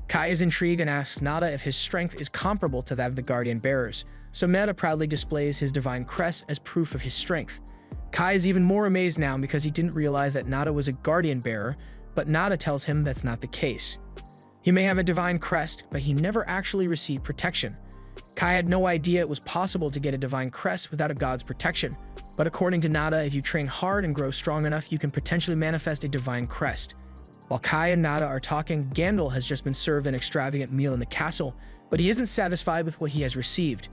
Kai is intrigued and asks Nada if his strength is comparable to that of the Guardian Bearers, so Nada proudly displays his divine crest as proof of his strength. Kai is even more amazed now because he didn't realize that Nada was a Guardian Bearer, but Nada tells him that's not the case. He may have a divine crest, but he never actually received protection. Kai had no idea it was possible to get a divine crest without a god's protection, but according to Nada, if you train hard and grow strong enough, you can potentially manifest a divine crest. While Kai and Nada are talking, Gandalf has just been served an extravagant meal in the castle, But he isn't satisfied with what he has received.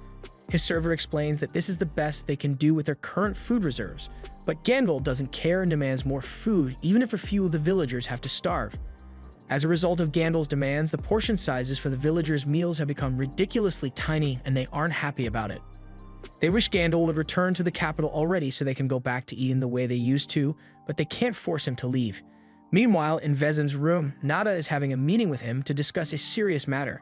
His server explains that this is the best they can do with their current food reserves, but Gandalf doesn't care and demands more food, even if a few of the villagers have to starve. As a result of Gandalf's demands, the portion sizes for the villagers' meals have become ridiculously tiny, and they aren't happy about it. They wish Gandalf would return to the capital already so they can go back to eating the way they used to, but they can't force him to leave. Meanwhile, in Vezin's room, Nada is having a meeting with him to discuss a serious matter.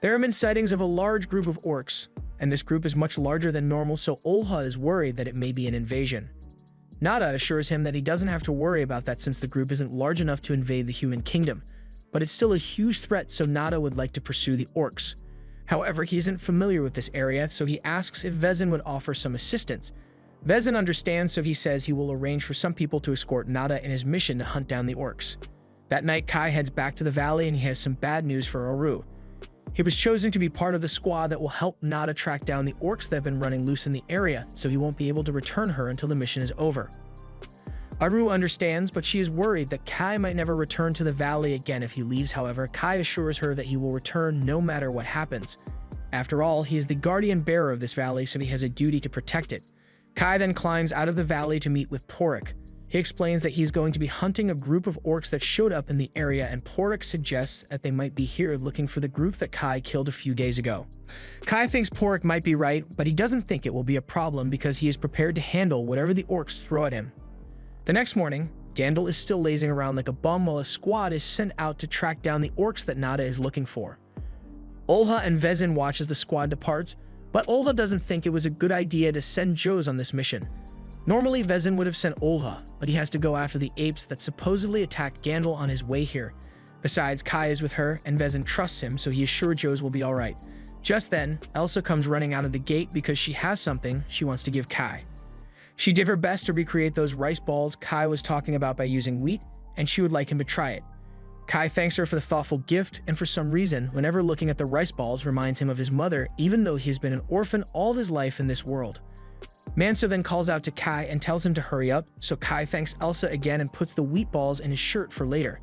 There have been sightings of a large group of orcs, and this group is much larger than normal, so Olha is worried that it may be an invasion. Nada assures him that he doesn't have to worry about that since the group isn't large enough to invade the human kingdom, but it's still a huge threat, so Nada would like to pursue the orcs. However, he isn't familiar with this area, so he asks if Vezin would offer some assistance. Vezin understands, so he says he will arrange for some people to escort Nada in his mission to hunt down the orcs. That night, Kai heads back to the valley and he has some bad news for Aru. He was chosen to be part of the squad that will help Nada track down the orcs that have been running loose in the area, so he won't be able to return her until the mission is over. Aru understands, but she is worried that Kai might never return to the valley again if he leaves. However, Kai assures her that he will return no matter what happens. After all, he is the guardian bearer of this valley, so he has a duty to protect it. Kai then climbs out of the valley to meet with Porik. He explains that he's going to be hunting a group of orcs that showed up in the area, and Porik suggests that they might be here looking for the group that Kai killed a few days ago. Kai thinks Porik might be right, but he doesn't think it will be a problem because he is prepared to handle whatever the orcs throw at him. The next morning, Gandalf is still lazing around like a bum while a squad is sent out to track down the orcs that Nada is looking for. Olha and Vezin watch as the squad departs, but Olha doesn't think it was a good idea to send Joes on this mission. Normally, Vezin would have sent Olha, but he has to go after the apes that supposedly attacked Gandalf on his way here. Besides, Kai is with her, and Vezin trusts him, so he is sure Joes will be alright. Just then, Elsa comes running out of the gate because she has something she wants to give Kai. She did her best to recreate those rice balls Kai was talking about by using wheat, and she would like him to try it. Kai thanks her for the thoughtful gift, and for some reason, whenever looking at the rice balls reminds him of his mother, even though he has been an orphan all of his life in this world. Manso then calls out to Kai and tells him to hurry up, so Kai thanks Elsa again and puts the wheat balls in his shirt for later.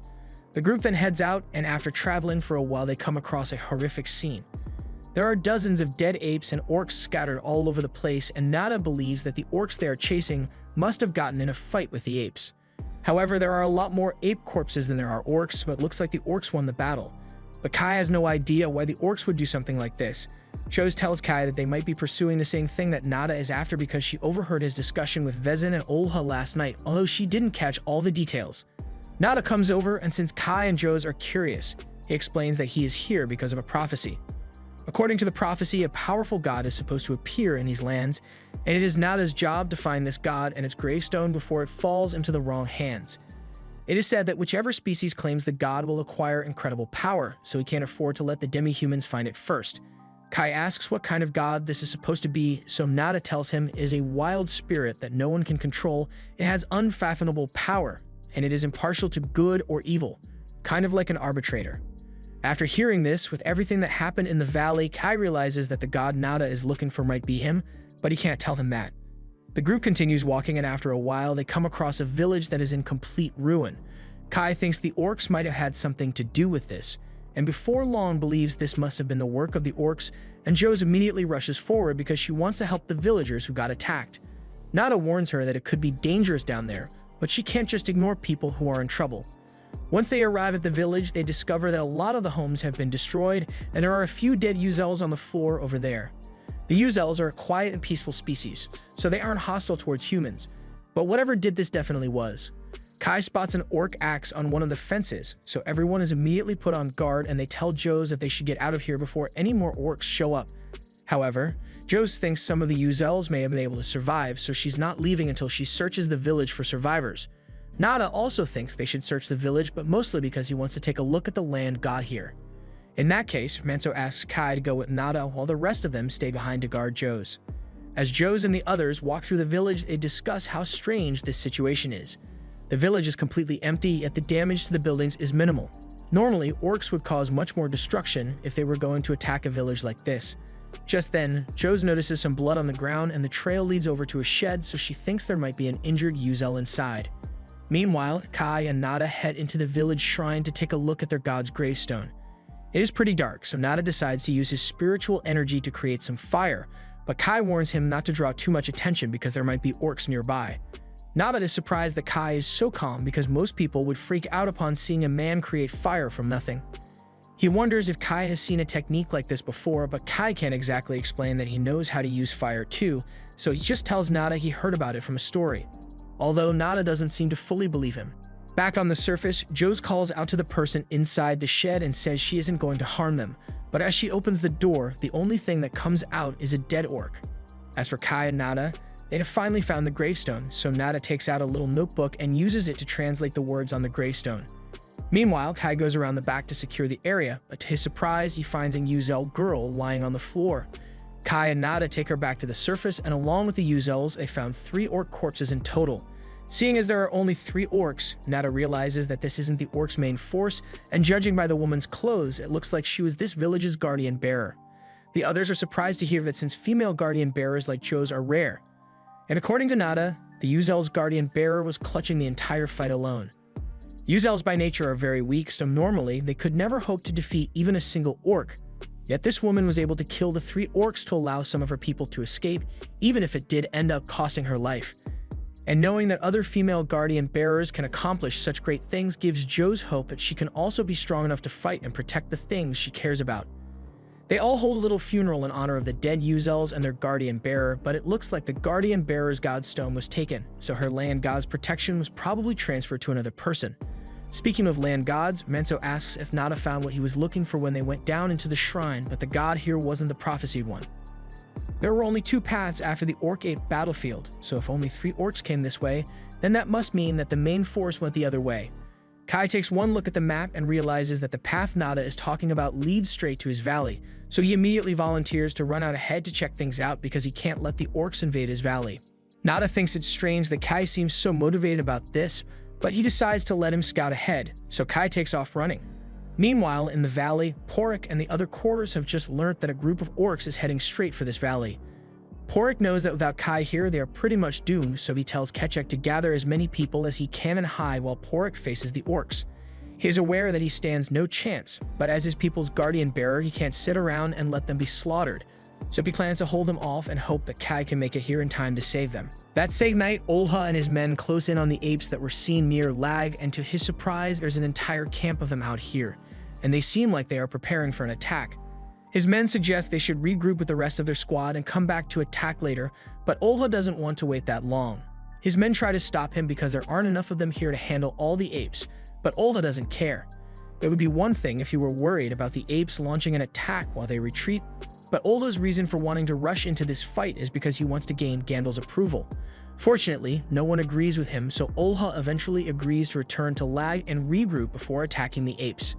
The group then heads out, and after traveling for a while, they come across a horrific scene. There are dozens of dead apes and orcs scattered all over the place, and Nada believes that the orcs they are chasing must have gotten in a fight with the apes. However, there are a lot more ape corpses than there are orcs, so it looks like the orcs won the battle. But Kai has no idea why the orcs would do something like this. Chose tells Kai that they might be pursuing the same thing that Nada is after because she overheard his discussion with Vezin and Olha last night, although she didn't catch all the details. Nada comes over, and since Kai and Joes are curious, he explains that he is here because of a prophecy. According to the prophecy, a powerful god is supposed to appear in these lands, and it is Nada's job to find this god and its gravestone before it falls into the wrong hands. It is said that whichever species claims the god will acquire incredible power, so he can't afford to let the demi-humans find it first. Kai asks what kind of god this is supposed to be, so Nada tells him it is a wild spirit that no one can control. It has unfathomable power, and it is impartial to good or evil, kind of like an arbitrator. After hearing this, with everything that happened in the valley, Kai realizes that the god Nada is looking for might be him, but he can't tell him that. The group continues walking, and after a while, they come across a village that is in complete ruin. Kai thinks the orcs might have had something to do with this, and before long believes this must have been the work of the orcs, and Joes immediately rushes forward because she wants to help the villagers who got attacked. Nada warns her that it could be dangerous down there, but she can't just ignore people who are in trouble. Once they arrive at the village, they discover that a lot of the homes have been destroyed, and there are a few dead Uzels on the floor over there. The Uzels are a quiet and peaceful species, so they aren't hostile towards humans, but whatever did this definitely was. Kai spots an orc axe on one of the fences, so everyone is immediately put on guard, and they tell Joes that they should get out of here before any more orcs show up. However, Joes thinks some of the Uzels may have been able to survive, so she's not leaving until she searches the village for survivors. Nada also thinks they should search the village, but mostly because he wants to take a look at the land got here. In that case, Manso asks Kai to go with Nada while the rest of them stay behind to guard Joes. As Joes and the others walk through the village, they discuss how strange this situation is. The village is completely empty, yet the damage to the buildings is minimal. Normally, orcs would cause much more destruction if they were going to attack a village like this. Just then, Joes notices some blood on the ground, and the trail leads over to a shed, so she thinks there might be an injured Uzel inside. Meanwhile, Kai and Nada head into the village shrine to take a look at their god's gravestone. It is pretty dark, so Nada decides to use his spiritual energy to create some fire, but Kai warns him not to draw too much attention because there might be orcs nearby. Nada is surprised that Kai is so calm because most people would freak out upon seeing a man create fire from nothing. He wonders if Kai has seen a technique like this before, but Kai can't exactly explain that he knows how to use fire too, so he just tells Nada he heard about it from a story. Although Nada doesn't seem to fully believe him. Back on the surface, Joes calls out to the person inside the shed and says she isn't going to harm them, but as she opens the door, the only thing that comes out is a dead orc. As for Kai and Nada, they have finally found the gravestone, so Nada takes out a little notebook and uses it to translate the words on the gravestone. Meanwhile, Kai goes around the back to secure the area, but to his surprise, he finds a Uzel girl lying on the floor. Kai and Nada take her back to the surface, and along with the Uzels, they found 3 orc corpses in total. Seeing as there are only 3 orcs, Nada realizes that this isn't the orcs' main force, and judging by the woman's clothes, it looks like she was this village's guardian bearer. The others are surprised to hear that since female guardian bearers like Joe's are rare. And according to Nada, the Uzel's guardian bearer was clutching the entire fight alone. Uzels by nature are very weak, so normally they could never hope to defeat even a single orc. Yet this woman was able to kill the 3 orcs to allow some of her people to escape, even if it did end up costing her life. And knowing that other female guardian bearers can accomplish such great things gives Joes hope that she can also be strong enough to fight and protect the things she cares about. They all hold a little funeral in honor of the dead Uzels and their guardian bearer, but it looks like the guardian bearer's godstone was taken, so her land god's protection was probably transferred to another person. Speaking of land gods, Menso asks if Nada found what he was looking for when they went down into the shrine, but the god here wasn't the prophesied one. There were only 2 paths after the Orc Ape battlefield, so if only 3 orcs came this way, then that must mean that the main force went the other way. Kai takes one look at the map and realizes that the path Nada is talking about leads straight to his valley, so he immediately volunteers to run out ahead to check things out because he can't let the orcs invade his valley. Nada thinks it's strange that Kai seems so motivated about this, but he decides to let him scout ahead, so Kai takes off running. Meanwhile, in the valley, Porik and the other quarters have just learnt that a group of orcs is heading straight for this valley. Porik knows that without Kai here, they are pretty much doomed, so he tells Kechek to gather as many people as he can and hide while Porik faces the orcs. He is aware that he stands no chance, but as his people's guardian bearer, he can't sit around and let them be slaughtered, so he plans to hold them off and hope that Kai can make it here in time to save them. That same night, Olha and his men close in on the apes that were seen near Lag, and to his surprise, there's an entire camp of them out here, and they seem like they are preparing for an attack. His men suggest they should regroup with the rest of their squad and come back to attack later, but Olha doesn't want to wait that long. His men try to stop him because there aren't enough of them here to handle all the apes, but Olha doesn't care. It would be one thing if he were worried about the apes launching an attack while they retreat, but Olha's reason for wanting to rush into this fight is because he wants to gain Gandalf's approval. Fortunately, no one agrees with him, so Olha eventually agrees to return to Lag and regroup before attacking the apes.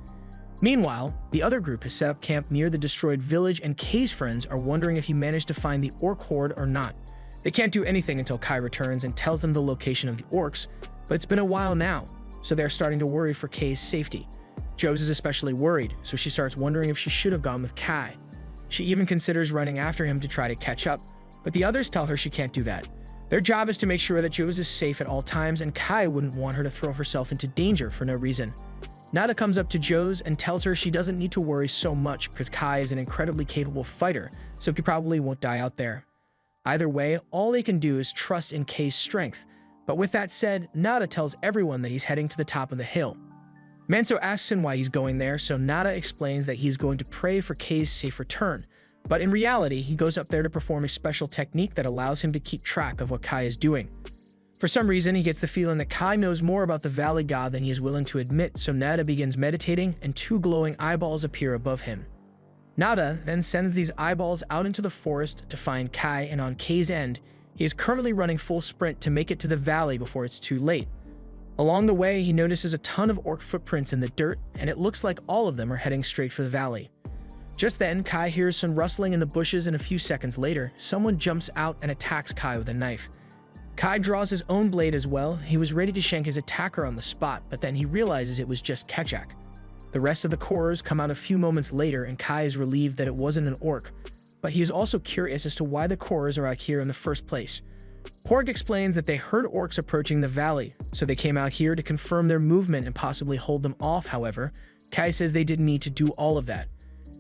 Meanwhile, the other group has set up camp near the destroyed village, and Kay's friends are wondering if he managed to find the orc horde or not. They can't do anything until Kai returns and tells them the location of the orcs, but it's been a while now, so they're starting to worry for Kay's safety. Joes is especially worried, so she starts wondering if she should have gone with Kai. She even considers running after him to try to catch up, but the others tell her she can't do that. Their job is to make sure that Joes is safe at all times, and Kai wouldn't want her to throw herself into danger for no reason. Nada comes up to Joes and tells her she doesn't need to worry so much because Kai is an incredibly capable fighter, so he probably won't die out there. Either way, all they can do is trust in Kay's strength, but with that said, Nada tells everyone that he's heading to the top of the hill. Manso asks him why he's going there, so Nada explains that he's going to pray for Kay's safe return, but in reality, he goes up there to perform a special technique that allows him to keep track of what Kai is doing. For some reason, he gets the feeling that Kai knows more about the Valley God than he is willing to admit, so Nada begins meditating and 2 glowing eyeballs appear above him. Nada then sends these eyeballs out into the forest to find Kai, and on Kay's end, he is currently running full sprint to make it to the valley before it's too late. Along the way, he notices a ton of orc footprints in the dirt, and it looks like all of them are heading straight for the valley. Just then, Kai hears some rustling in the bushes, and a few seconds later, someone jumps out and attacks Kai with a knife. Kai draws his own blade as well. He was ready to shank his attacker on the spot, but then he realizes it was just Kechek. The rest of the Korors come out a few moments later, and Kai is relieved that it wasn't an orc, but he is also curious as to why the Korors are out here in the first place. Porik explains that they heard orcs approaching the valley, so they came out here to confirm their movement and possibly hold them off. However, Kai says they didn't need to do all of that.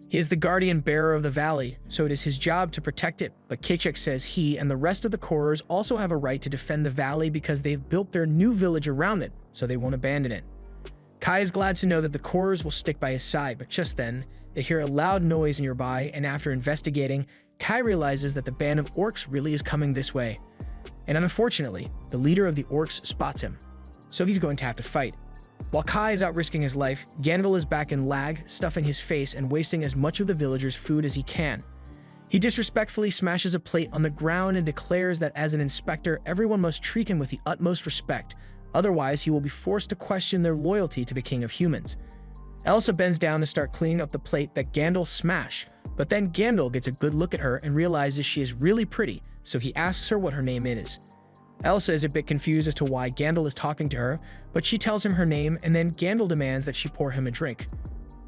He is the guardian bearer of the valley, so it is his job to protect it, but Kachek says he and the rest of the Korers also have a right to defend the valley because they've built their new village around it, so they won't abandon it. Kai is glad to know that the Korers will stick by his side, but just then, they hear a loud noise nearby, and after investigating, Kai realizes that the band of orcs really is coming this way. And unfortunately, the leader of the orcs spots him, so he's going to have to fight. While Kai is out risking his life, Gandalf is back in lag, stuffing his face and wasting as much of the villagers' food as he can. He disrespectfully smashes a plate on the ground and declares that as an inspector, everyone must treat him with the utmost respect, otherwise he will be forced to question their loyalty to the King of Humans. Elsa bends down to start cleaning up the plate that Gandalf smashed, but then Gandalf gets a good look at her and realizes she is really pretty, so he asks her what her name is. Elsa is a bit confused as to why Gandalf is talking to her, but she tells him her name, and then Gandalf demands that she pour him a drink.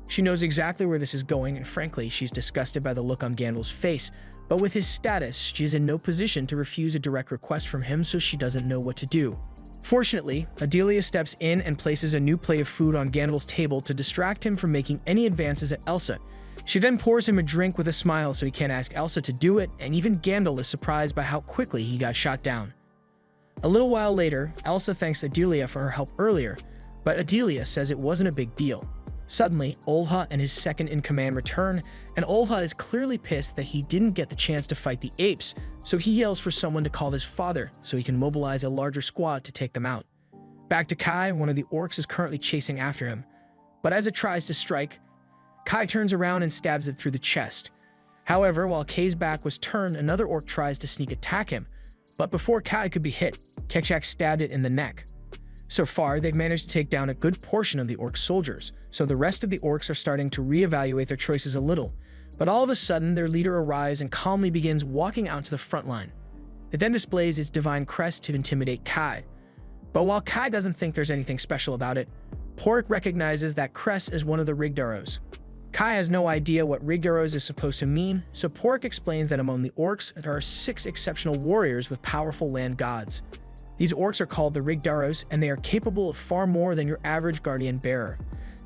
She knows exactly where this is going, and frankly, she's disgusted by the look on Gandalf's face, but with his status, she is in no position to refuse a direct request from him, so she doesn't know what to do. Fortunately, Adelia steps in and places a new plate of food on Gandalf's table to distract him from making any advances at Elsa. She then pours him a drink with a smile so he can't ask Elsa to do it, and even Gandalf is surprised by how quickly he got shot down. A little while later, Elsa thanks Adelia for her help earlier, but Adelia says it wasn't a big deal. Suddenly, Olha and his second-in-command return, and Olha is clearly pissed that he didn't get the chance to fight the apes, so he yells for someone to call his father so he can mobilize a larger squad to take them out. Back to Kai, one of the orcs is currently chasing after him, but as it tries to strike, Kai turns around and stabs it through the chest. However, while Kai's back was turned, another orc tries to sneak attack him, but before Kai could be hit, Kechak stabbed it in the neck. So far, they've managed to take down a good portion of the orc soldiers, so the rest of the orcs are starting to reevaluate their choices a little. But all of a sudden, their leader arrives and calmly begins walking out to the front line. It then displays its divine crest to intimidate Kai. But while Kai doesn't think there's anything special about it, Pork recognizes that crest is one of the rigged arrows. Kai has no idea what rigged arrows is supposed to mean, so Pork explains that among the orcs, there are 6 exceptional warriors with powerful land gods. These orcs are called the rigged arrows, and they are capable of far more than your average guardian bearer.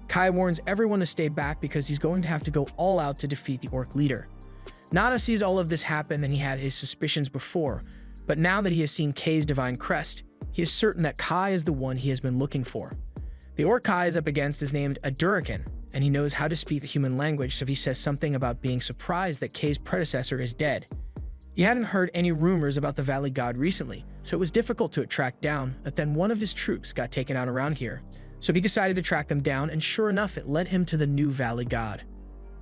Kai warns everyone to stay back because he's going to have to go all out to defeat the orc leader. Nada sees all of this happen and he had his suspicions before, but now that he has seen Kai's divine crest, he is certain that Kai is the one he has been looking for. The orc Kai is up against is named Adurakan, and he knows how to speak the human language, so he says something about being surprised that Kai's predecessor is dead. He hadn't heard any rumors about the Valley God recently, so it was difficult to track down, but then one of his troops got taken out around here. So he decided to track them down, and sure enough, it led him to the new Valley God.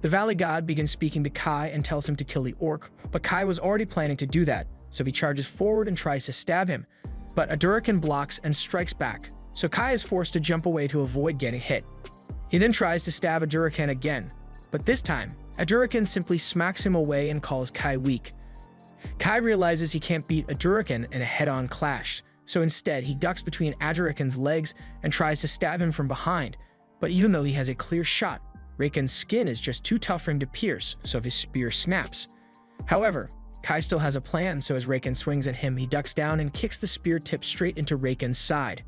The Valley God begins speaking to Kai and tells him to kill the orc, but Kai was already planning to do that, so he charges forward and tries to stab him. But Adurakan blocks and strikes back, so Kai is forced to jump away to avoid getting hit. He then tries to stab Adurakan again, but this time, Adurakan simply smacks him away and calls Kai weak. Kai realizes he can't beat Adurakan in a head-on clash, so instead he ducks between Adurakan's legs and tries to stab him from behind, but even though he has a clear shot, Raken's skin is just too tough for him to pierce, so his spear snaps. However, Kai still has a plan, so as Raken swings at him, he ducks down and kicks the spear tip straight into Raken's side.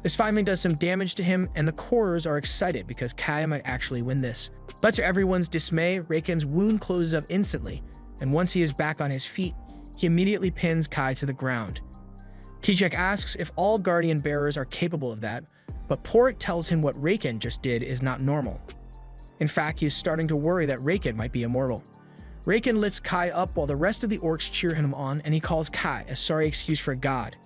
This finally does some damage to him, and the Korers are excited because Kai might actually win this. But to everyone's dismay, Raken's wound closes up instantly, and once he is back on his feet, he immediately pins Kai to the ground. Kijek asks if all Guardian Bearers are capable of that, but Porrick tells him what Raken just did is not normal. In fact, he is starting to worry that Raken might be immortal. Raken lifts Kai up while the rest of the orcs cheer him on, and he calls Kai a sorry excuse for a god.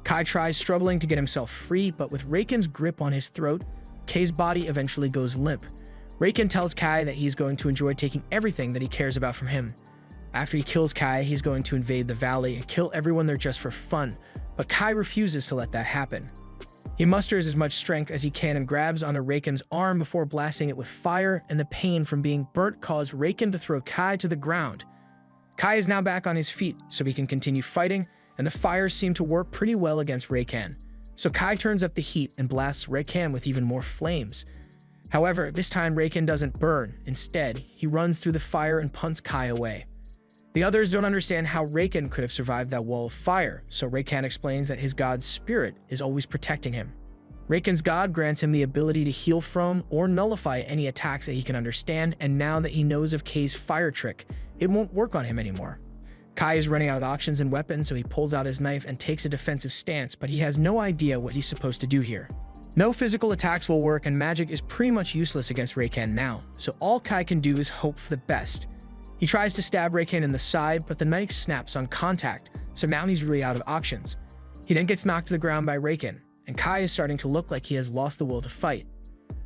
Kai tries struggling to get himself free, but with Raken's grip on his throat, Kai's body eventually goes limp. Raken tells Kai that he's going to enjoy taking everything that he cares about from him. After he kills Kai, he's going to invade the valley and kill everyone there just for fun, but Kai refuses to let that happen. He musters as much strength as he can and grabs onto Raken's arm before blasting it with fire, and the pain from being burnt caused Raken to throw Kai to the ground. Kai is now back on his feet, so he can continue fighting, and the fires seem to work pretty well against Raken. So Kai turns up the heat and blasts Raken with even more flames. However, this time Raken doesn't burn. Instead, he runs through the fire and punts Kai away. The others don't understand how Raken could have survived that wall of fire, so Raken explains that his god's spirit is always protecting him. Reiken's god grants him the ability to heal from or nullify any attacks that he can understand, and now that he knows of Kai's fire trick, it won't work on him anymore. Kai is running out of options and weapons, so he pulls out his knife and takes a defensive stance, but he has no idea what he's supposed to do here. No physical attacks will work, and magic is pretty much useless against Reiken now, so all Kai can do is hope for the best. He tries to stab Reiken in the side, but the knife snaps on contact, so now he's really out of options. He then gets knocked to the ground by Reiken, and Kai is starting to look like he has lost the will to fight.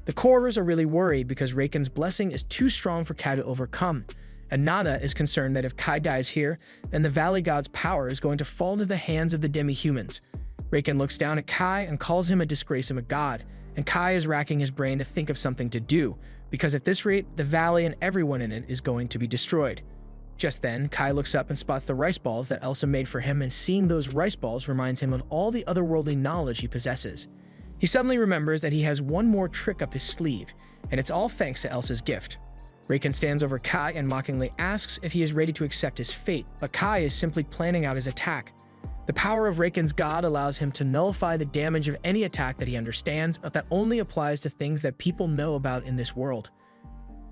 The Corvers are really worried because Reiken's blessing is too strong for Kai to overcome, and Nada is concerned that if Kai dies here, then the Valley God's power is going to fall into the hands of the demi-humans. Reiken looks down at Kai and calls him a disgrace of a god, and Kai is racking his brain to think of something to do, because at this rate, the valley and everyone in it is going to be destroyed. Just then, Kai looks up and spots the rice balls that Elsa made for him, and seeing those rice balls reminds him of all the otherworldly knowledge he possesses. He suddenly remembers that he has one more trick up his sleeve, and it's all thanks to Elsa's gift. Reiken stands over Kai and mockingly asks if he is ready to accept his fate, but Kai is simply planning out his attack. The power of Reiken's god allows him to nullify the damage of any attack that he understands, but that only applies to things that people know about in this world.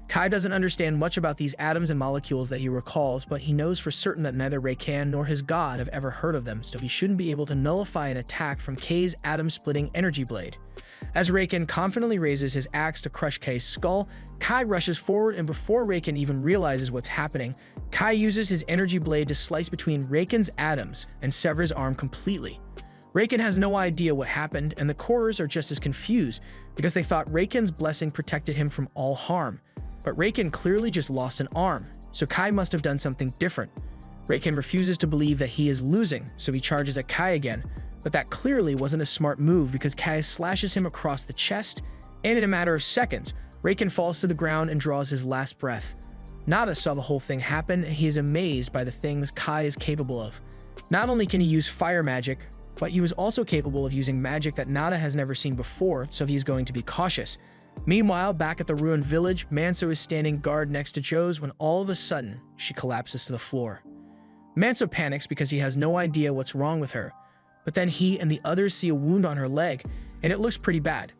Kai doesn't understand much about these atoms and molecules that he recalls, but he knows for certain that neither Reiken nor his god have ever heard of them, so he shouldn't be able to nullify an attack from Kai's atom-splitting energy blade. As Reiken confidently raises his axe to crush Kai's skull, Kai rushes forward, and before Reiken even realizes what's happening, Kai uses his energy blade to slice between Reiken's atoms and sever his arm completely. Reiken has no idea what happened, and the Corvers are just as confused because they thought Reiken's blessing protected him from all harm. But Reiken clearly just lost an arm, so Kai must have done something different. Reiken refuses to believe that he is losing, so he charges at Kai again, but that clearly wasn't a smart move because Kai slashes him across the chest, and in a matter of seconds, Reiken falls to the ground and draws his last breath. Nada saw the whole thing happen, and he is amazed by the things Kai is capable of. Not only can he use fire magic, but he was also capable of using magic that Nada has never seen before, so he's going to be cautious. Meanwhile, back at the ruined village, Manso is standing guard next to Joe's when all of a sudden, she collapses to the floor. Manso panics because he has no idea what's wrong with her, but then he and the others see a wound on her leg, and it looks pretty bad.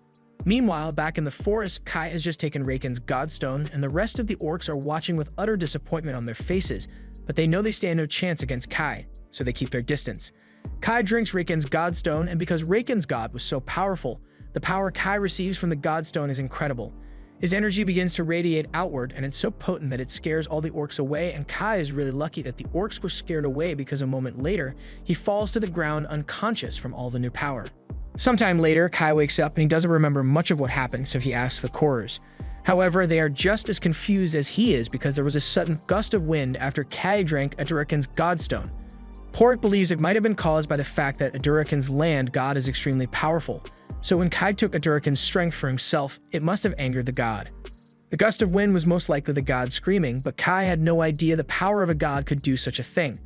Meanwhile, back in the forest, Kai has just taken Reiken's godstone, and the rest of the orcs are watching with utter disappointment on their faces, but they know they stand no chance against Kai, so they keep their distance. Kai drinks Reiken's godstone, and because Reiken's god was so powerful, the power Kai receives from the godstone is incredible. His energy begins to radiate outward, and it's so potent that it scares all the orcs away, and Kai is really lucky that the orcs were scared away because a moment later, he falls to the ground unconscious from all the new power. Sometime later, Kai wakes up and he doesn't remember much of what happened, so he asks the Corvers. However, they are just as confused as he is because there was a sudden gust of wind after Kai drank Aduriken's godstone. Porrick believes it might have been caused by the fact that Aduriken's land god is extremely powerful, so when Kai took Aduriken's strength for himself, it must have angered the god. The gust of wind was most likely the god screaming, but Kai had no idea the power of a god could do such a thing,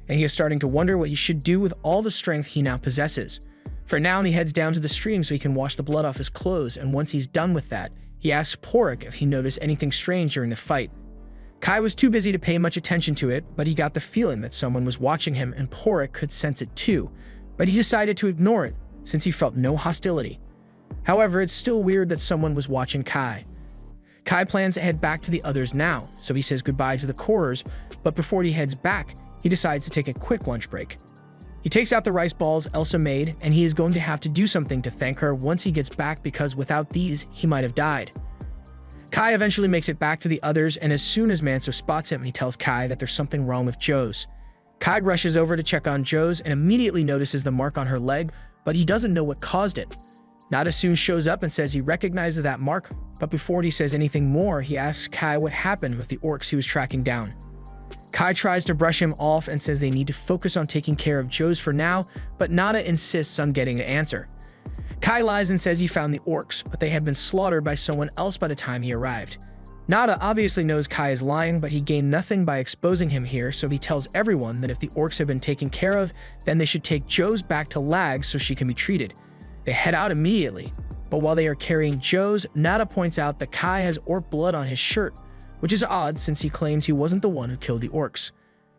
and he is starting to wonder what he should do with all the strength he now possesses. For now, he heads down to the stream so he can wash the blood off his clothes, and once he's done with that, he asks Porrick if he noticed anything strange during the fight. Kai was too busy to pay much attention to it, but he got the feeling that someone was watching him, and Porrick could sense it too, but he decided to ignore it since he felt no hostility. However, it's still weird that someone was watching Kai. Kai plans to head back to the others now, so he says goodbye to the Corvers, but before he heads back, he decides to take a quick lunch break. He takes out the rice balls Elsa made, and he is going to have to do something to thank her once he gets back because without these, he might have died. Kai eventually makes it back to the others, and as soon as Manso spots him, he tells Kai that there's something wrong with Joe's. Kai rushes over to check on Joe's and immediately notices the mark on her leg, but he doesn't know what caused it. Nada soon shows up and says he recognizes that mark, but before he says anything more, he asks Kai what happened with the orcs he was tracking down. Kai tries to brush him off and says they need to focus on taking care of Joe's for now, but Nada insists on getting an answer. Kai lies and says he found the orcs, but they had been slaughtered by someone else by the time he arrived. Nada obviously knows Kai is lying, but he gained nothing by exposing him here, so he tells everyone that if the orcs have been taken care of, then they should take Joe's back to Lag so she can be treated. They head out immediately, but while they are carrying Joe's, Nada points out that Kai has orc blood on his shirt, which is odd since he claims he wasn't the one who killed the orcs.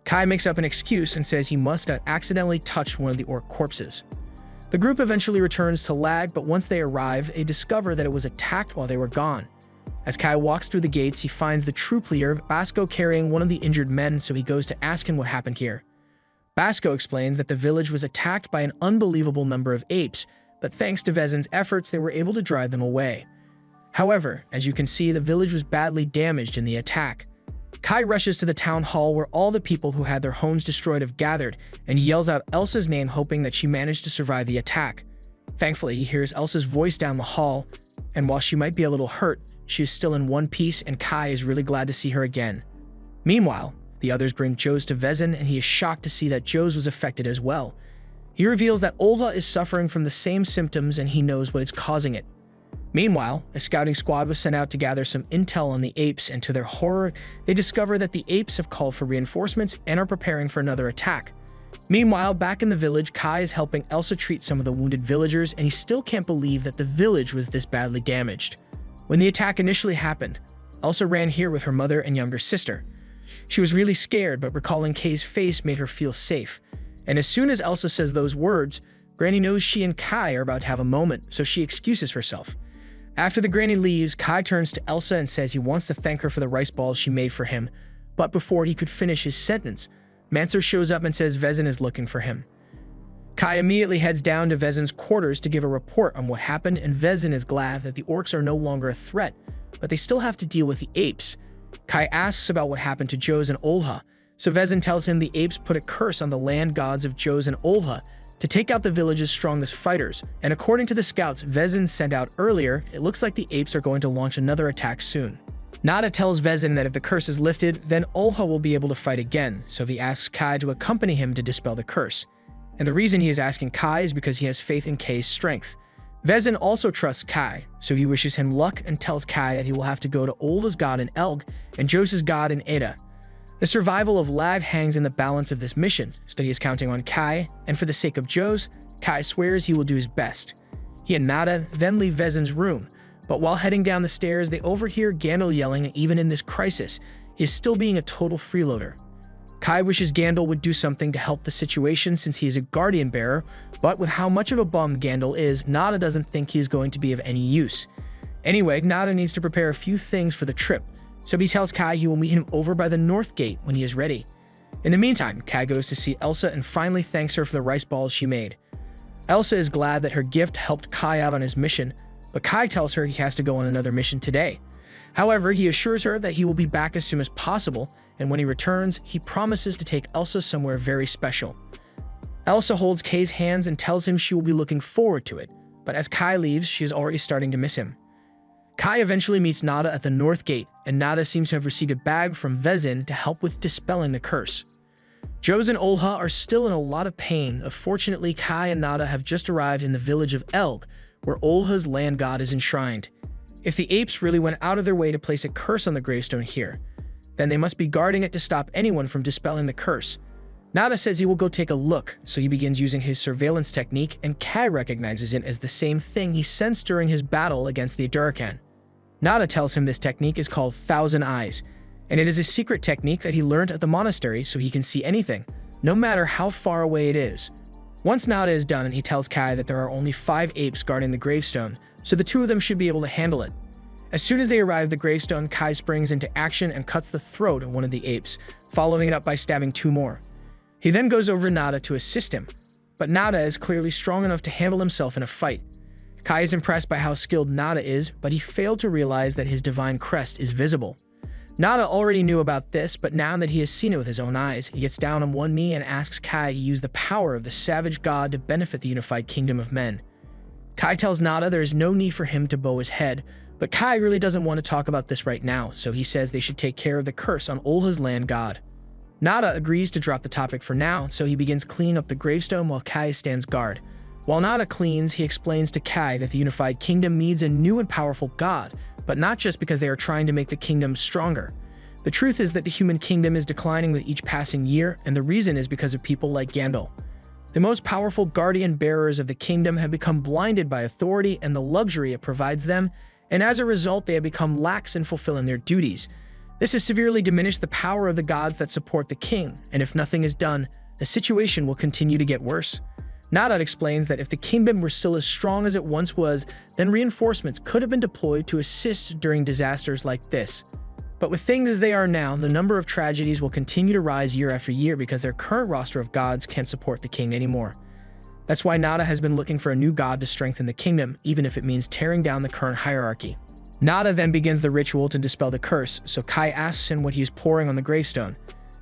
Kai makes up an excuse and says he must have accidentally touched one of the orc corpses. The group eventually returns to Lag, but once they arrive, they discover that it was attacked while they were gone. As Kai walks through the gates, he finds the troop leader, Basco, carrying one of the injured men, so he goes to ask him what happened here. Basco explains that the village was attacked by an unbelievable number of apes, but thanks to Vezin's efforts, they were able to drive them away. However, as you can see, the village was badly damaged in the attack. Kai rushes to the town hall where all the people who had their homes destroyed have gathered and yells out Elsa's name, hoping that she managed to survive the attack. Thankfully, he hears Elsa's voice down the hall, and while she might be a little hurt, she is still in one piece, and Kai is really glad to see her again. Meanwhile, the others bring Joes to Vezin, and he is shocked to see that Joes was affected as well. He reveals that Olha is suffering from the same symptoms and he knows what is causing it. Meanwhile, a scouting squad was sent out to gather some intel on the apes, and to their horror, they discover that the apes have called for reinforcements and are preparing for another attack. Meanwhile, back in the village, Kai is helping Elsa treat some of the wounded villagers, and he still can't believe that the village was this badly damaged. When the attack initially happened, Elsa ran here with her mother and younger sister. She was really scared, but recalling Kay's face made her feel safe. And as soon as Elsa says those words, Granny knows she and Kai are about to have a moment, so she excuses herself. After the granny leaves, Kai turns to Elsa and says he wants to thank her for the rice balls she made for him. But before he could finish his sentence, Manser shows up and says Vezin is looking for him. Kai immediately heads down to Vezin's quarters to give a report on what happened, and Vezin is glad that the orcs are no longer a threat, but they still have to deal with the apes. Kai asks about what happened to Joes and Olha, so Vezin tells him the apes put a curse on the land gods of Joes and Olha to take out the village's strongest fighters, and according to the scouts Vezin sent out earlier, it looks like the apes are going to launch another attack soon. Nada tells Vezin that if the curse is lifted, then Olha will be able to fight again, so he asks Kai to accompany him to dispel the curse. And the reason he is asking Kai is because he has faith in Kay's strength. Vezin also trusts Kai, so he wishes him luck and tells Kai that he will have to go to Olha's god in Elg and Jose's god in Ada. The survival of Lag hangs in the balance of this mission, so he is counting on Kai, and for the sake of Jose, Kai swears he will do his best. He and Nada then leave Vezin's room, but while heading down the stairs, they overhear Gandalf yelling, and even in this crisis, he is still being a total freeloader. Kai wishes Gandalf would do something to help the situation since he is a guardian bearer, but with how much of a bum Gandalf is, Nada doesn't think he is going to be of any use. Anyway, Nada needs to prepare a few things for the trip, so he tells Kai he will meet him over by the North Gate when he is ready. In the meantime, Kai goes to see Elsa and finally thanks her for the rice balls she made. Elsa is glad that her gift helped Kai out on his mission, but Kai tells her he has to go on another mission today. However, he assures her that he will be back as soon as possible, and when he returns, he promises to take Elsa somewhere very special. Elsa holds Kay's hands and tells him she will be looking forward to it, but as Kai leaves, she is already starting to miss him. Kai eventually meets Nada at the North Gate, and Nada seems to have received a bag from Vezin to help with dispelling the curse. Jose and Olha are still in a lot of pain. Fortunately, Kai and Nada have just arrived in the village of Elg, where Olha's land god is enshrined. If the apes really went out of their way to place a curse on the gravestone here, then they must be guarding it to stop anyone from dispelling the curse. Nada says he will go take a look, so he begins using his surveillance technique, and Kai recognizes it as the same thing he sensed during his battle against the Adurakan. Nada tells him this technique is called Thousand Eyes, and it is a secret technique that he learned at the monastery so he can see anything, no matter how far away it is. Once Nada is done, he tells Kai that there are only 5 apes guarding the gravestone, so the 2 of them should be able to handle it. As soon as they arrive at the gravestone, Kai springs into action and cuts the throat of one of the apes, following it up by stabbing 2 more. He then goes over to Nada to assist him, but Nada is clearly strong enough to handle himself in a fight. Kai is impressed by how skilled Nada is, but he failed to realize that his divine crest is visible. Nada already knew about this, but now that he has seen it with his own eyes, he gets down on one knee and asks Kai to use the power of the savage god to benefit the unified kingdom of men. Kai tells Nada there is no need for him to bow his head, but Kai really doesn't want to talk about this right now, so he says they should take care of the curse on Olha's land god. Nada agrees to drop the topic for now, so he begins cleaning up the gravestone while Kai stands guard. While Nada cleans, he explains to Kai that the unified kingdom needs a new and powerful god, but not just because they are trying to make the kingdom stronger. The truth is that the human kingdom is declining with each passing year, and the reason is because of people like Gandalf. The most powerful guardian bearers of the kingdom have become blinded by authority and the luxury it provides them, and as a result they have become lax in fulfilling their duties. This has severely diminished the power of the gods that support the king, and if nothing is done, the situation will continue to get worse. Nada explains that if the kingdom were still as strong as it once was, then reinforcements could have been deployed to assist during disasters like this. But with things as they are now, the number of tragedies will continue to rise year after year because their current roster of gods can't support the king anymore. That's why Nada has been looking for a new god to strengthen the kingdom, even if it means tearing down the current hierarchy. Nada then begins the ritual to dispel the curse, so Kai asks him what he is pouring on the gravestone.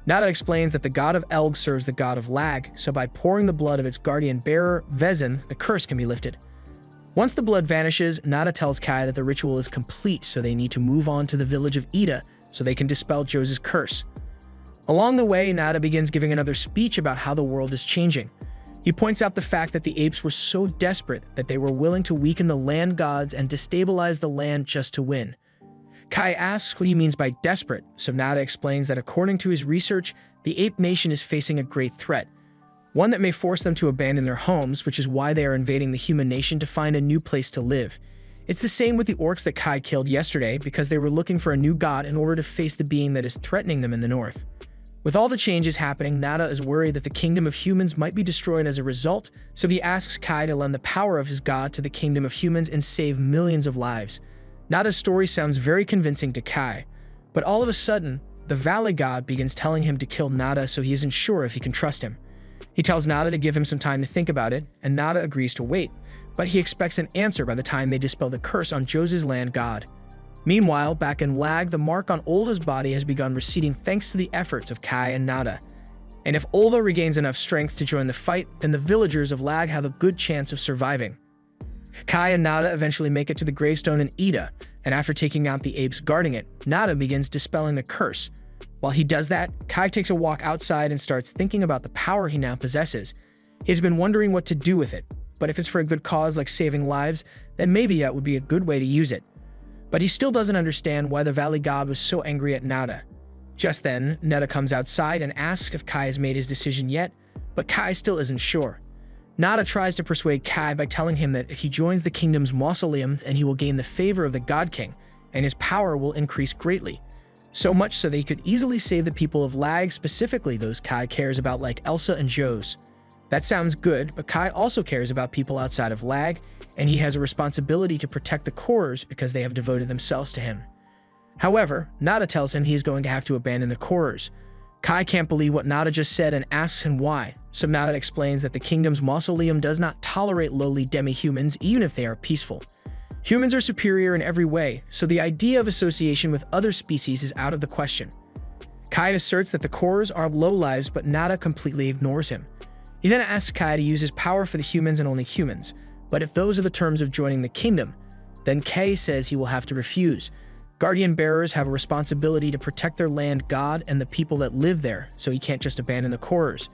Nada explains that the god of Elg serves the god of Lag, so by pouring the blood of its guardian bearer, Vezin, the curse can be lifted. Once the blood vanishes, Nada tells Kai that the ritual is complete, so they need to move on to the village of Ida so they can dispel Jose's curse. Along the way, Nada begins giving another speech about how the world is changing. He points out the fact that the apes were so desperate that they were willing to weaken the land gods and destabilize the land just to win. Kai asks what he means by desperate, so Nada explains that according to his research, the ape nation is facing a great threat, one that may force them to abandon their homes, which is why they are invading the human nation to find a new place to live. It's the same with the orcs that Kai killed yesterday because they were looking for a new god in order to face the being that is threatening them in the north. With all the changes happening, Nada is worried that the kingdom of humans might be destroyed as a result, so he asks Kai to lend the power of his god to the kingdom of humans and save millions of lives. Nada's story sounds very convincing to Kai, but all of a sudden, the Valley God begins telling him to kill Nada so he isn't sure if he can trust him. He tells Nada to give him some time to think about it, and Nada agrees to wait, but he expects an answer by the time they dispel the curse on Jose's land god. Meanwhile, back in Lag, the mark on Olva's body has begun receding thanks to the efforts of Kai and Nada. And if Olva regains enough strength to join the fight, then the villagers of Lag have a good chance of surviving. Kai and Nada eventually make it to the gravestone in Ida, and after taking out the apes guarding it, Nada begins dispelling the curse. While he does that, Kai takes a walk outside and starts thinking about the power he now possesses. He's been wondering what to do with it, but if it's for a good cause like saving lives, then maybe that would be a good way to use it. But he still doesn't understand why the Valley God was so angry at Nada. Just then, Nada comes outside and asks if Kai has made his decision yet, but Kai still isn't sure. Nada tries to persuade Kai by telling him that if he joins the kingdom's mausoleum, then he will gain the favor of the God King, and his power will increase greatly. So much so that he could easily save the people of Lag, specifically those Kai cares about like Elsa and Jose. That sounds good, but Kai also cares about people outside of Lag, and he has a responsibility to protect the Korers because they have devoted themselves to him. However, Nada tells him he is going to have to abandon the Korers. Kai can't believe what Nada just said and asks him why, so Nada explains that the kingdom's mausoleum does not tolerate lowly demi-humans even if they are peaceful. Humans are superior in every way, so the idea of association with other species is out of the question. Kai asserts that the Korers are lowlives, but Nada completely ignores him. He then asks Kai to use his power for the humans and only humans, but if those are the terms of joining the kingdom, then Kai says he will have to refuse. Guardian bearers have a responsibility to protect their land god and the people that live there, so he can't just abandon the Korers.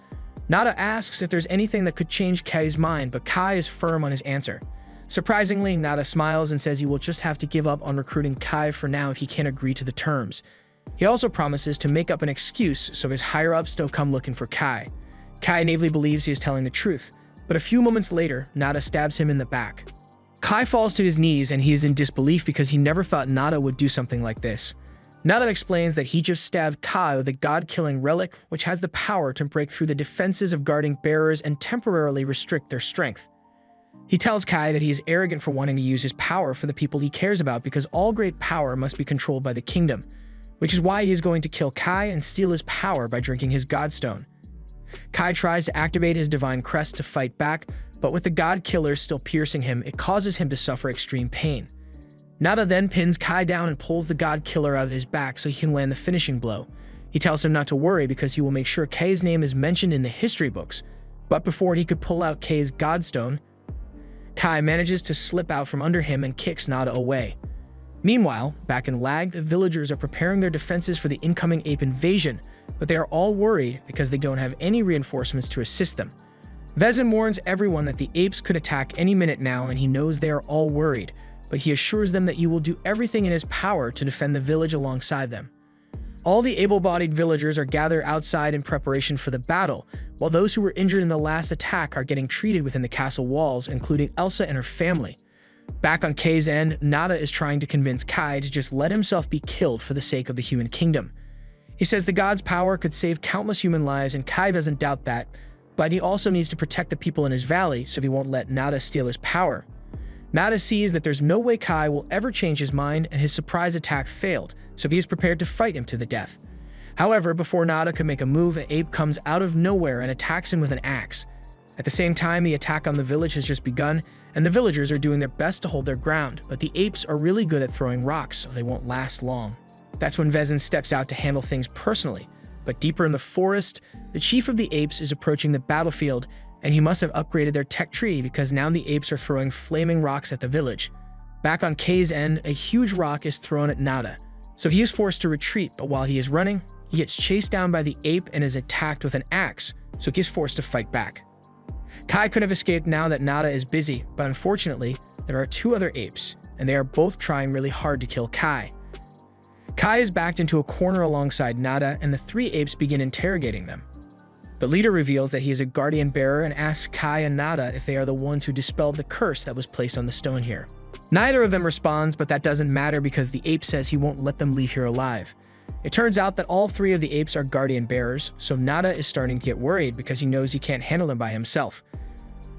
Nada asks if there's anything that could change Kai's mind, but Kai is firm on his answer. Surprisingly, Nada smiles and says he will just have to give up on recruiting Kai for now if he can't agree to the terms. He also promises to make up an excuse so his higher-ups don't come looking for Kai. Kai naively believes he is telling the truth, but a few moments later, Nada stabs him in the back. Kai falls to his knees and he is in disbelief because he never thought Nada would do something like this. Nada explains that he just stabbed Kai with a god-killing relic which has the power to break through the defenses of guarding bearers and temporarily restrict their strength. He tells Kai that he is arrogant for wanting to use his power for the people he cares about because all great power must be controlled by the kingdom, which is why he is going to kill Kai and steal his power by drinking his godstone. Kai tries to activate his divine crest to fight back, but with the god killer still piercing him, it causes him to suffer extreme pain. Nada then pins Kai down and pulls the god killer out of his back so he can land the finishing blow. He tells him not to worry because he will make sure Kai's name is mentioned in the history books, but before he could pull out Kai's godstone, Kai manages to slip out from under him and kicks Nada away. Meanwhile, back in Lag, the villagers are preparing their defenses for the incoming ape invasion, but they are all worried because they don't have any reinforcements to assist them. Vezin warns everyone that the apes could attack any minute now, and he knows they are all worried, but he assures them that he will do everything in his power to defend the village alongside them. All the able-bodied villagers are gathered outside in preparation for the battle, while those who were injured in the last attack are getting treated within the castle walls, including Elsa and her family. Back on Kai's end, Nada is trying to convince Kai to just let himself be killed for the sake of the human kingdom. He says the god's power could save countless human lives, and Kai doesn't doubt that, but he also needs to protect the people in his valley so he won't let Nada steal his power. Nada sees that there's no way Kai will ever change his mind, and his surprise attack failed, so he is prepared to fight him to the death. However, before Nada can make a move, an ape comes out of nowhere and attacks him with an axe. At the same time, the attack on the village has just begun, and the villagers are doing their best to hold their ground, but the apes are really good at throwing rocks, so they won't last long. That's when Vezin steps out to handle things personally. But deeper in the forest, the chief of the apes is approaching the battlefield, and he must have upgraded their tech tree because now the apes are throwing flaming rocks at the village. Back on Kay's end, a huge rock is thrown at Nada, so he is forced to retreat, but while he is running, he gets chased down by the ape and is attacked with an axe, so he is forced to fight back. Kai could have escaped now that Nada is busy, but unfortunately, there are two other apes, and they are both trying really hard to kill Kai. Kai is backed into a corner alongside Nada, and the three apes begin interrogating them. The leader reveals that he is a guardian bearer and asks Kai and Nada if they are the ones who dispelled the curse that was placed on the stone here. Neither of them responds, but that doesn't matter because the ape says he won't let them leave here alive. It turns out that all three of the apes are guardian bearers, so Nada is starting to get worried because he knows he can't handle them by himself.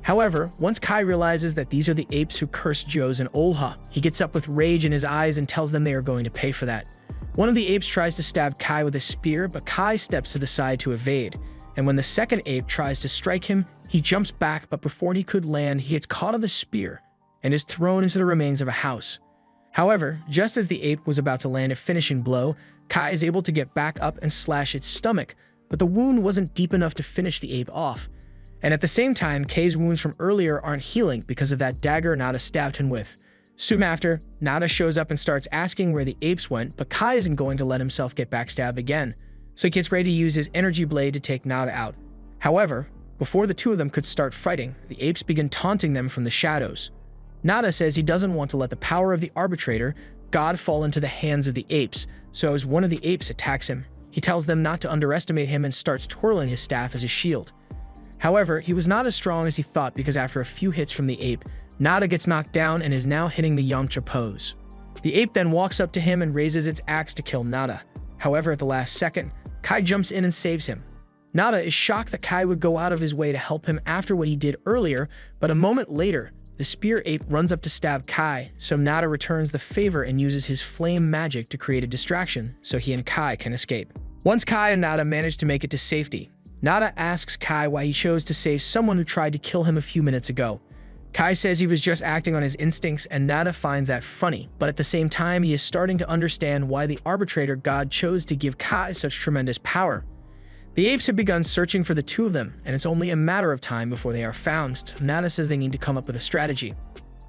However, once Kai realizes that these are the apes who cursed Joes and Olha, he gets up with rage in his eyes and tells them they are going to pay for that. One of the apes tries to stab Kai with a spear, but Kai steps to the side to evade. And when the second ape tries to strike him, he jumps back, but before he could land, he gets caught on the spear and is thrown into the remains of a house. However, just as the ape was about to land a finishing blow, Kai is able to get back up and slash its stomach, but the wound wasn't deep enough to finish the ape off. And at the same time, Kay's wounds from earlier aren't healing because of that dagger Nada stabbed him with. Soon after, Nada shows up and starts asking where the apes went, but Kai isn't going to let himself get backstabbed again, so he gets ready to use his energy blade to take Nada out. However, before the two of them could start fighting, the apes begin taunting them from the shadows. Nada says he doesn't want to let the power of the arbitrator, God, fall into the hands of the apes, so as one of the apes attacks him, he tells them not to underestimate him and starts twirling his staff as a shield. However, he was not as strong as he thought because after a few hits from the ape, Nada gets knocked down and is now hitting the Yamcha pose. The ape then walks up to him and raises its axe to kill Nada. However, at the last second, Kai jumps in and saves him. Nada is shocked that Kai would go out of his way to help him after what he did earlier, but a moment later, the spear ape runs up to stab Kai, so Nada returns the favor and uses his flame magic to create a distraction so he and Kai can escape. Once Kai and Nada manage to make it to safety, Nada asks Kai why he chose to save someone who tried to kill him a few minutes ago. Kai says he was just acting on his instincts, and Nada finds that funny, but at the same time he is starting to understand why the arbitrator god chose to give Kai such tremendous power. The apes have begun searching for the two of them, and it's only a matter of time before they are found, so Nada says they need to come up with a strategy.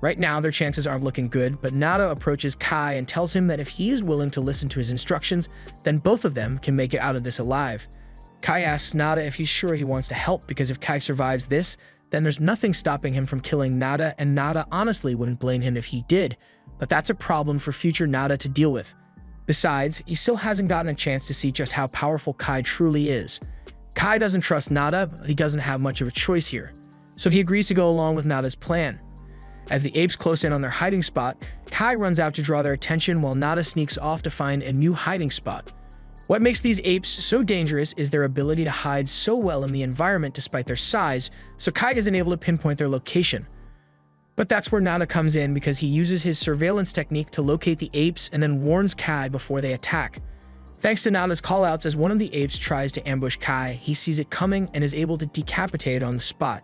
Right now their chances aren't looking good, but Nada approaches Kai and tells him that if he is willing to listen to his instructions, then both of them can make it out of this alive. Kai asks Nada if he's sure he wants to help because if Kai survives this, then there's nothing stopping him from killing Nada, and Nada honestly wouldn't blame him if he did, but that's a problem for future Nada to deal with. Besides, he still hasn't gotten a chance to see just how powerful Kai truly is. Kai doesn't trust Nada, but he doesn't have much of a choice here, so he agrees to go along with Nada's plan. As the apes close in on their hiding spot, Kai runs out to draw their attention while Nada sneaks off to find a new hiding spot. What makes these apes so dangerous is their ability to hide so well in the environment despite their size, so Kai isn't able to pinpoint their location. But that's where Nada comes in because he uses his surveillance technique to locate the apes and then warns Kai before they attack. Thanks to Nada's callouts, as one of the apes tries to ambush Kai, he sees it coming and is able to decapitate it on the spot.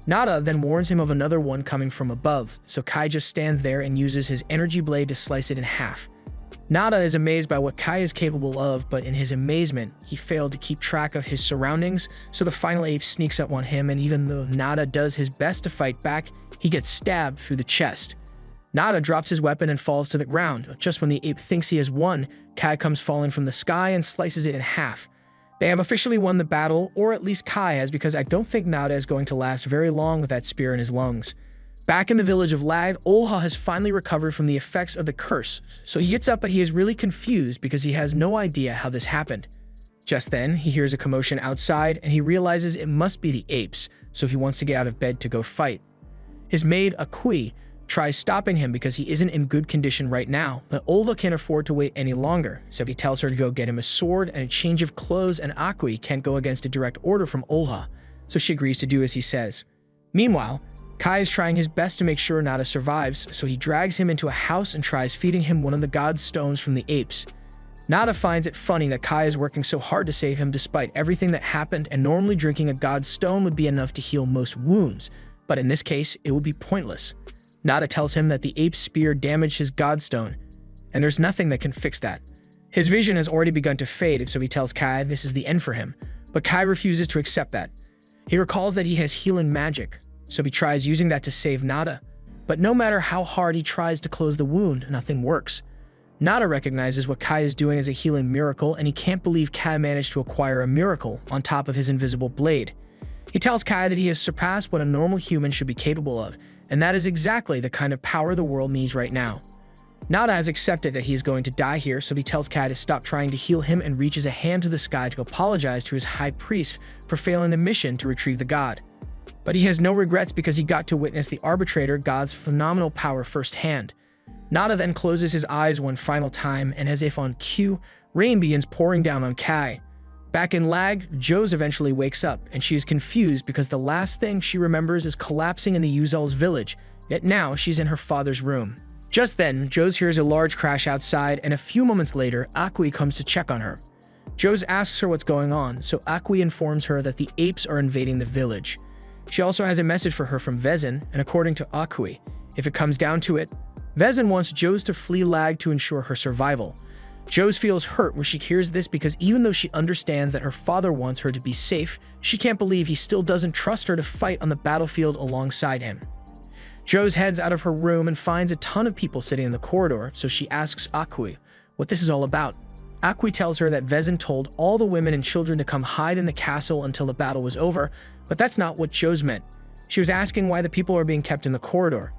Nada then warns him of another one coming from above, so Kai just stands there and uses his energy blade to slice it in half. Nada is amazed by what Kai is capable of, but in his amazement, he failed to keep track of his surroundings, so the final ape sneaks up on him, and even though Nada does his best to fight back, he gets stabbed through the chest. Nada drops his weapon and falls to the ground. Just when the ape thinks he has won, Kai comes falling from the sky and slices it in half. They have officially won the battle, or at least Kai has, because I don't think Nada is going to last very long with that spear in his lungs. Back in the village of Lag, Olha has finally recovered from the effects of the curse, so he gets up but he is really confused because he has no idea how this happened. Just then, he hears a commotion outside and he realizes it must be the apes, so he wants to get out of bed to go fight. His maid, Akui, tries stopping him because he isn't in good condition right now, but Olha can't afford to wait any longer, so he tells her to go get him a sword and a change of clothes, and Akui can't go against a direct order from Olha, so she agrees to do as he says. Meanwhile, Kai is trying his best to make sure Nada survives, so he drags him into a house and tries feeding him one of the god's stones from the apes. Nada finds it funny that Kai is working so hard to save him despite everything that happened, and normally drinking a god's stone would be enough to heal most wounds, but in this case, it would be pointless. Nada tells him that the ape's spear damaged his godstone, and there's nothing that can fix that. His vision has already begun to fade, so he tells Kai this is the end for him, but Kai refuses to accept that. He recalls that he has healing magic, so he tries using that to save Nada, but no matter how hard he tries to close the wound, nothing works. Nada recognizes what Kai is doing as a healing miracle, and he can't believe Kai managed to acquire a miracle on top of his invisible blade. He tells Kai that he has surpassed what a normal human should be capable of, and that is exactly the kind of power the world needs right now. Nada has accepted that he is going to die here, so he tells Kai to stop trying to heal him and reaches a hand to the sky to apologize to his high priest for failing the mission to retrieve the god. But he has no regrets because he got to witness the arbitrator god's phenomenal power firsthand. Nada then closes his eyes one final time, and as if on cue, rain begins pouring down on Kai. Back in Lag, Jose eventually wakes up, and she is confused because the last thing she remembers is collapsing in the Yuzal's village, yet now she's in her father's room. Just then, Jose hears a large crash outside, and a few moments later, Akui comes to check on her. Jose asks her what's going on, so Akui informs her that the apes are invading the village. She also has a message for her from Vezin, and according to Akui, if it comes down to it, Vezin wants Jose to flee Lag to ensure her survival. Jose feels hurt when she hears this because even though she understands that her father wants her to be safe, she can't believe he still doesn't trust her to fight on the battlefield alongside him. Jose heads out of her room and finds a ton of people sitting in the corridor, so she asks Akui what this is all about. Akui tells her that Vezin told all the women and children to come hide in the castle until the battle was over, but that's not what Jose meant. She was asking why the people are being kept in the corridor.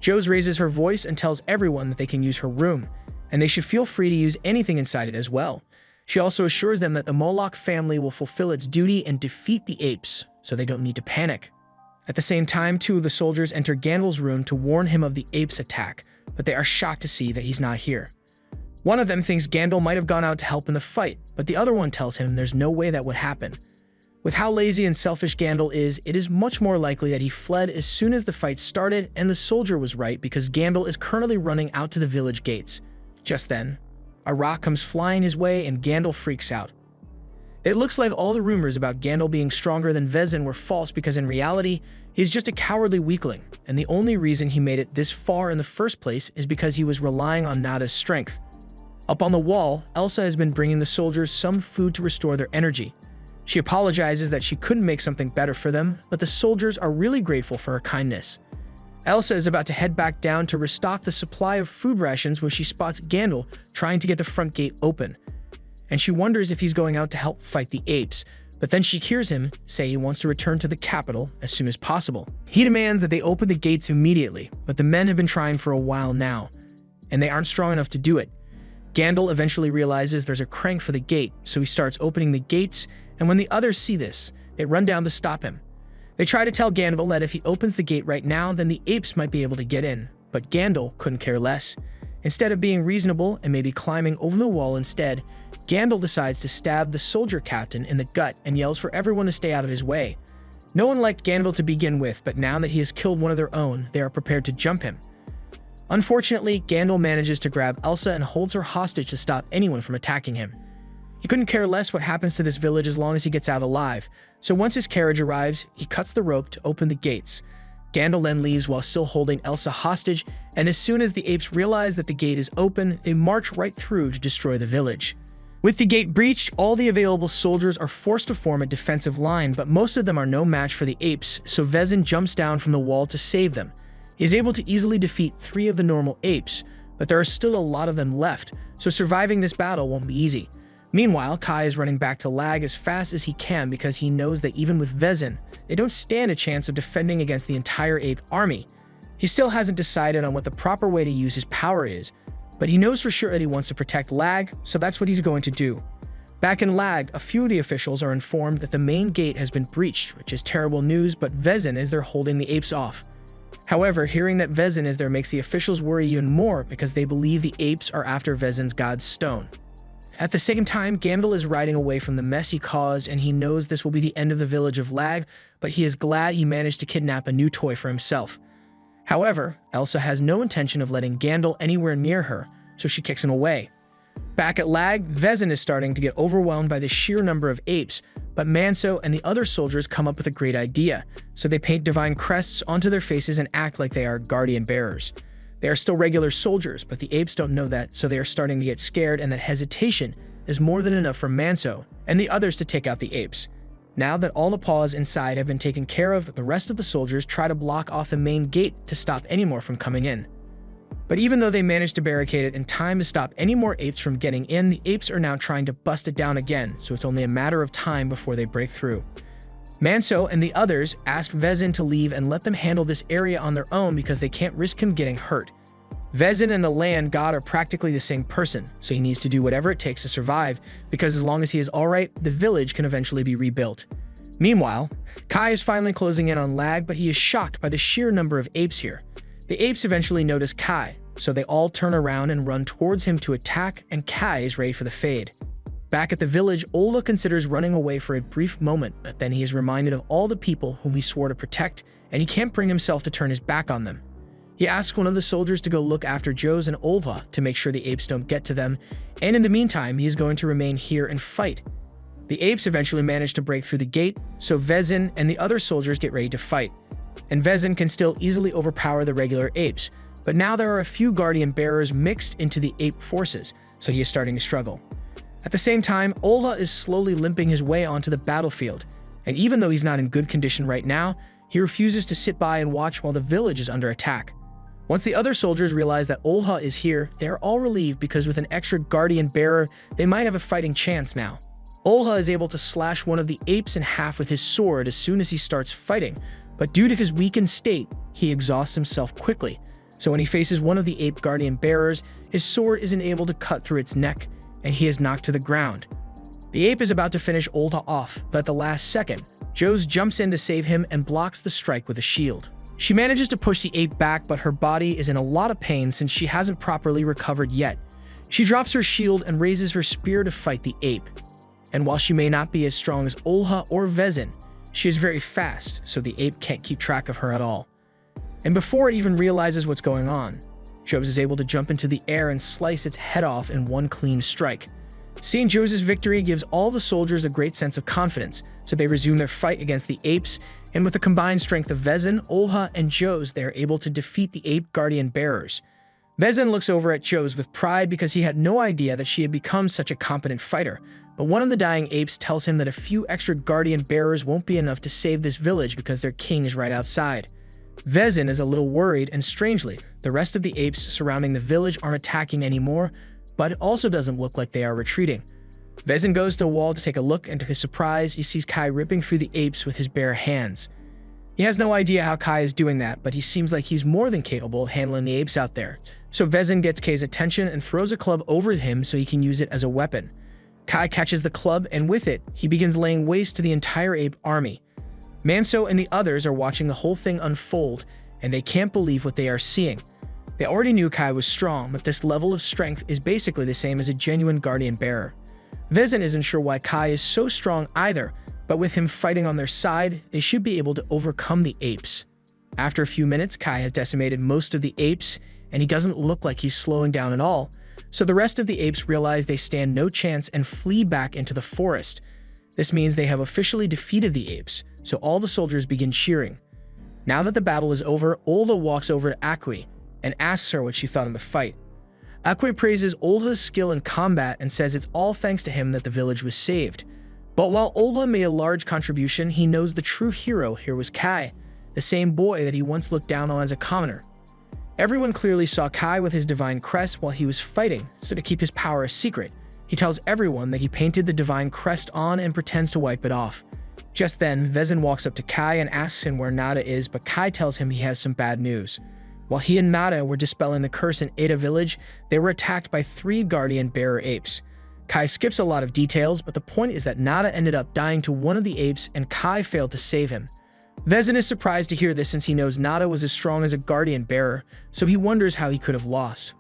Jose raises her voice and tells everyone that they can use her room, and they should feel free to use anything inside it as well. She also assures them that the Moloch family will fulfill its duty and defeat the apes, so they don't need to panic. At the same time, two of the soldiers enter Gandalf's room to warn him of the apes' attack, but they are shocked to see that he's not here. One of them thinks Gandalf might have gone out to help in the fight, but the other one tells him there's no way that would happen. With how lazy and selfish Gandalf is, it is much more likely that he fled as soon as the fight started, and the soldier was right because Gandalf is currently running out to the village gates. Just then, a rock comes flying his way and Gandalf freaks out. It looks like all the rumors about Gandalf being stronger than Vezin were false because in reality, he's just a cowardly weakling, and the only reason he made it this far in the first place is because he was relying on Nada's strength. Up on the wall, Elsa has been bringing the soldiers some food to restore their energy. She apologizes that she couldn't make something better for them, but the soldiers are really grateful for her kindness. Elsa is about to head back down to restock the supply of food rations when she spots Gandalf trying to get the front gate open. And she wonders if he's going out to help fight the apes, but then she hears him say he wants to return to the capital as soon as possible. He demands that they open the gates immediately, but the men have been trying for a while now, and they aren't strong enough to do it. Gandalf eventually realizes there's a crank for the gate, so he starts opening the gates, and when the others see this, they run down to stop him. They try to tell Gandalf that if he opens the gate right now, then the apes might be able to get in, but Gandalf couldn't care less. Instead of being reasonable and maybe climbing over the wall instead, Gandalf decides to stab the soldier captain in the gut and yells for everyone to stay out of his way. No one liked Gandalf to begin with, but now that he has killed one of their own, they are prepared to jump him. Unfortunately, Gandalf manages to grab Elsa and holds her hostage to stop anyone from attacking him. He couldn't care less what happens to this village as long as he gets out alive, so once his carriage arrives, he cuts the rope to open the gates. Gandalf then leaves while still holding Elsa hostage, and as soon as the apes realize that the gate is open, they march right through to destroy the village. With the gate breached, all the available soldiers are forced to form a defensive line, but most of them are no match for the apes, so Vezin jumps down from the wall to save them. He is able to easily defeat 3 of the normal apes, but there are still a lot of them left, so surviving this battle won't be easy. Meanwhile, Kai is running back to Lag as fast as he can because he knows that even with Vezin, they don't stand a chance of defending against the entire ape army. He still hasn't decided on what the proper way to use his power is, but he knows for sure that he wants to protect Lag, so that's what he's going to do. Back in Lag, a few of the officials are informed that the main gate has been breached, which is terrible news, but Vezin is there holding the apes off. However, hearing that Vezin is there makes the officials worry even more because they believe the apes are after Vezin's god's stone. At the same time, Gandalf is riding away from the mess he caused, and he knows this will be the end of the village of Lag, but he is glad he managed to kidnap a new toy for himself. However, Elsa has no intention of letting Gandalf anywhere near her, so she kicks him away. Back at Lag, Vezin is starting to get overwhelmed by the sheer number of apes, but Manso and the other soldiers come up with a great idea, so they paint divine crests onto their faces and act like they are guardian bearers. They are still regular soldiers, but the apes don't know that, so they are starting to get scared, and that hesitation is more than enough for Manso and the others to take out the apes. Now that all the paws inside have been taken care of, the rest of the soldiers try to block off the main gate to stop any more from coming in. But even though they managed to barricade it in time to stop any more apes from getting in, the apes are now trying to bust it down again, so it's only a matter of time before they break through. Manso and the others ask Vezin to leave and let them handle this area on their own because they can't risk him getting hurt. Vezin and the land god are practically the same person, so he needs to do whatever it takes to survive, because as long as he is alright, the village can eventually be rebuilt. Meanwhile, Kai is finally closing in on Lag, but he is shocked by the sheer number of apes here. The apes eventually notice Kai, so they all turn around and run towards him to attack, and Kai is ready for the fade. Back at the village, Ola considers running away for a brief moment, but then he is reminded of all the people whom he swore to protect, and he can't bring himself to turn his back on them. He asks one of the soldiers to go look after Joes and Olva to make sure the apes don't get to them, and in the meantime, he is going to remain here and fight. The apes eventually manage to break through the gate, so Vezin and the other soldiers get ready to fight. And Vezin can still easily overpower the regular apes, but now there are a few guardian bearers mixed into the ape forces, so he is starting to struggle. At the same time, Ola is slowly limping his way onto the battlefield, and even though he's not in good condition right now, he refuses to sit by and watch while the village is under attack. Once the other soldiers realize that Olha is here, they are all relieved because with an extra guardian bearer, they might have a fighting chance now. Olha is able to slash one of the apes in half with his sword as soon as he starts fighting, but due to his weakened state, he exhausts himself quickly. So when he faces one of the ape guardian bearers, his sword isn't able to cut through its neck, and he is knocked to the ground. The ape is about to finish Olha off, but at the last second, Joes jumps in to save him and blocks the strike with a shield. She manages to push the ape back, but her body is in a lot of pain since she hasn't properly recovered yet. She drops her shield and raises her spear to fight the ape. And while she may not be as strong as Olha or Vezin, she is very fast, so the ape can't keep track of her at all. And before it even realizes what's going on, Joes is able to jump into the air and slice its head off in one clean strike. Seeing Joes' victory gives all the soldiers a great sense of confidence, so they resume their fight against the apes, and with the combined strength of Vezin, Olha, and Joes, they are able to defeat the ape guardian bearers. Vezin looks over at Joes with pride because he had no idea that she had become such a competent fighter, but one of the dying apes tells him that a few extra guardian bearers won't be enough to save this village because their king is right outside. Vezin is a little worried, and strangely, the rest of the apes surrounding the village aren't attacking anymore, but it also doesn't look like they are retreating. Vezin goes to the wall to take a look, and to his surprise, he sees Kai ripping through the apes with his bare hands. He has no idea how Kai is doing that, but he seems like he's more than capable of handling the apes out there. So Vezin gets Kai's attention and throws a club over him so he can use it as a weapon. Kai catches the club, and with it, he begins laying waste to the entire ape army. Manso and the others are watching the whole thing unfold, and they can't believe what they are seeing. They already knew Kai was strong, but this level of strength is basically the same as a genuine guardian bearer. Vezin isn't sure why Kai is so strong either, but with him fighting on their side, they should be able to overcome the apes. After a few minutes, Kai has decimated most of the apes, and he doesn't look like he's slowing down at all, so the rest of the apes realize they stand no chance and flee back into the forest. This means they have officially defeated the apes, so all the soldiers begin cheering. Now that the battle is over, Olha walks over to Akwi and asks her what she thought of the fight. Akwi praises Olha's skill in combat and says it's all thanks to him that the village was saved. But while Olha made a large contribution, he knows the true hero here was Kai, the same boy that he once looked down on as a commoner. Everyone clearly saw Kai with his divine crest while he was fighting, so to keep his power a secret, he tells everyone that he painted the divine crest on and pretends to wipe it off. Just then, Vezin walks up to Kai and asks him where Nada is, but Kai tells him he has some bad news. While he and Nada were dispelling the curse in Ada village, they were attacked by 3 guardian bearer apes. Kai skips a lot of details, but the point is that Nada ended up dying to one of the apes and Kai failed to save him. Vezin is surprised to hear this since he knows Nada was as strong as a guardian bearer, so he wonders how he could have lost.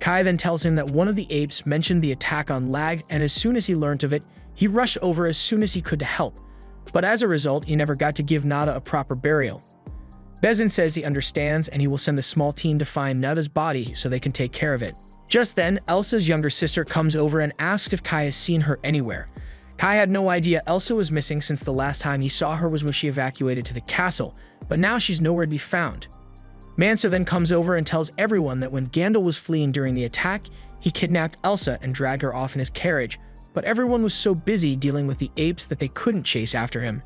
Kai then tells him that one of the apes mentioned the attack on Lag, and as soon as he learned of it, he rushed over as soon as he could to help. But as a result, he never got to give Nada a proper burial. Bezin says he understands and he will send a small team to find Nada's body so they can take care of it. Just then, Elsa's younger sister comes over and asks if Kai has seen her anywhere. Kai had no idea Elsa was missing since the last time he saw her was when she evacuated to the castle, but now she's nowhere to be found. Mansa then comes over and tells everyone that when Gandalf was fleeing during the attack, he kidnapped Elsa and dragged her off in his carriage, but everyone was so busy dealing with the apes that they couldn't chase after him.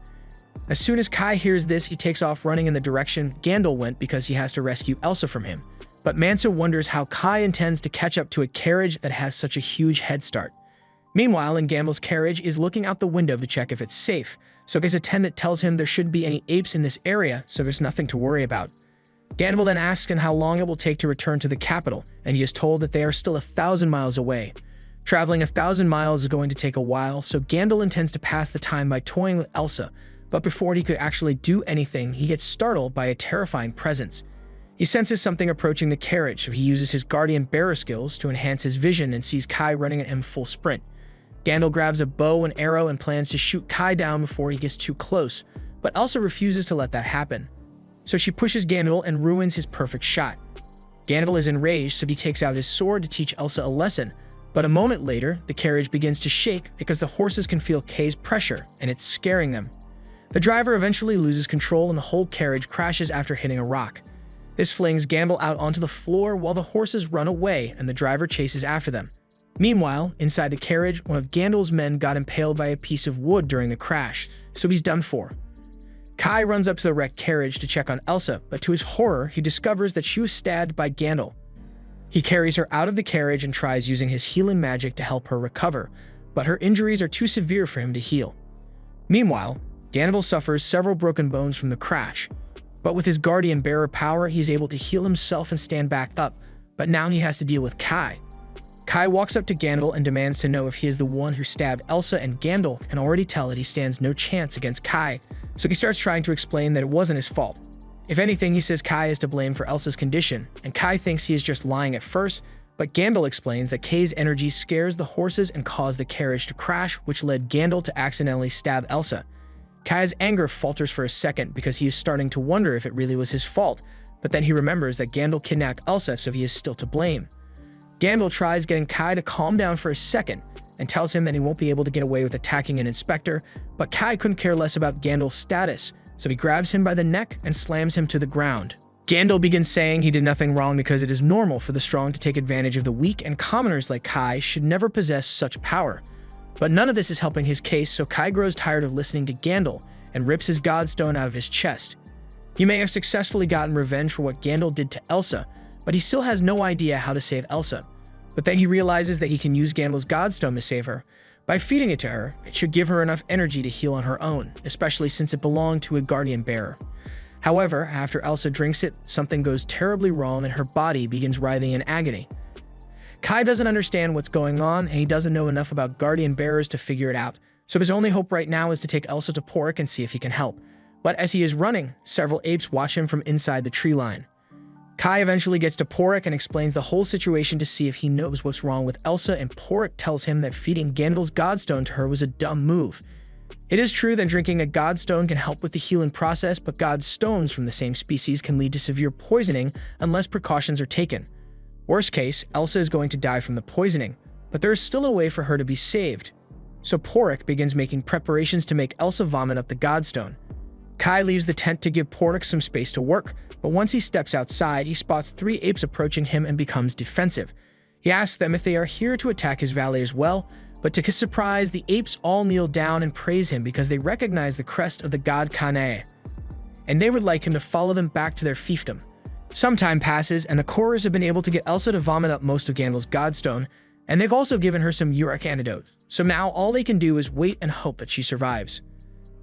As soon as Kai hears this, he takes off running in the direction Gandalf went because he has to rescue Elsa from him. But Mansa wonders how Kai intends to catch up to a carriage that has such a huge head start. Meanwhile, in Gandalf's carriage is looking out the window to check if it's safe, so his attendant tells him there shouldn't be any apes in this area, so there's nothing to worry about. Gandalf then asks him how long it will take to return to the capital, and he is told that they are still 1,000 miles away. Traveling 1,000 miles is going to take a while, so Gandalf intends to pass the time by toying with Elsa, but before he could actually do anything, he gets startled by a terrifying presence. He senses something approaching the carriage, so he uses his guardian bearer skills to enhance his vision and sees Kai running at him full sprint. Gandalf grabs a bow and arrow and plans to shoot Kai down before he gets too close, but Elsa refuses to let that happen. So she pushes Gandalf and ruins his perfect shot. Gandalf is enraged, so he takes out his sword to teach Elsa a lesson, but a moment later, the carriage begins to shake because the horses can feel Kay's pressure, and it's scaring them. The driver eventually loses control and the whole carriage crashes after hitting a rock. This flings Gandalf out onto the floor while the horses run away and the driver chases after them. Meanwhile, inside the carriage, one of Gandalf's men got impaled by a piece of wood during the crash, so he's done for. Kai runs up to the wrecked carriage to check on Elsa, but to his horror, he discovers that she was stabbed by Gandalf. He carries her out of the carriage and tries using his healing magic to help her recover, but her injuries are too severe for him to heal. Meanwhile, Gandalf suffers several broken bones from the crash, but with his guardian bearer power, he's able to heal himself and stand back up, but now he has to deal with Kai. Kai walks up to Gandalf and demands to know if he is the one who stabbed Elsa, and Gandalf can already tell that he stands no chance against Kai, so he starts trying to explain that it wasn't his fault. If anything, he says Kai is to blame for Elsa's condition, and Kai thinks he is just lying at first, but Gandalf explains that Kay's energy scares the horses and caused the carriage to crash, which led Gandalf to accidentally stab Elsa. Kai's anger falters for a second because he is starting to wonder if it really was his fault, but then he remembers that Gandalf kidnapped Elsa, so he is still to blame. Gandalf tries getting Kai to calm down for a second and tells him that he won't be able to get away with attacking an inspector, but Kai couldn't care less about Gandalf's status, so he grabs him by the neck and slams him to the ground. Gandalf begins saying he did nothing wrong because it is normal for the strong to take advantage of the weak, and commoners like Kai should never possess such power. But none of this is helping his case, so Kai grows tired of listening to Gandalf and rips his Godstone out of his chest. He may have successfully gotten revenge for what Gandalf did to Elsa, but he still has no idea how to save Elsa. But then he realizes that he can use Gandalf's Godstone to save her. By feeding it to her, it should give her enough energy to heal on her own, especially since it belonged to a guardian bearer. However, after Elsa drinks it, something goes terribly wrong and her body begins writhing in agony. Kai doesn't understand what's going on, and he doesn't know enough about guardian bearers to figure it out, so his only hope right now is to take Elsa to Porrick and see if he can help. But as he is running, several apes watch him from inside the tree line. Kai eventually gets to Porrick and explains the whole situation to see if he knows what's wrong with Elsa, and Porrick tells him that feeding Gandalf's Godstone to her was a dumb move. It is true that drinking a Godstone can help with the healing process, but Godstones from the same species can lead to severe poisoning unless precautions are taken. Worst case, Elsa is going to die from the poisoning, but there is still a way for her to be saved. So Porrick begins making preparations to make Elsa vomit up the Godstone. Kai leaves the tent to give Porrick some space to work, but once he steps outside, he spots 3 apes approaching him and becomes defensive. He asks them if they are here to attack his valet as well, but to his surprise, the apes all kneel down and praise him because they recognize the crest of the god Kanae, and they would like him to follow them back to their fiefdom. Some time passes, and the Chorus have been able to get Elsa to vomit up most of Gandalf's Godstone, and they've also given her some uric antidote, so now all they can do is wait and hope that she survives.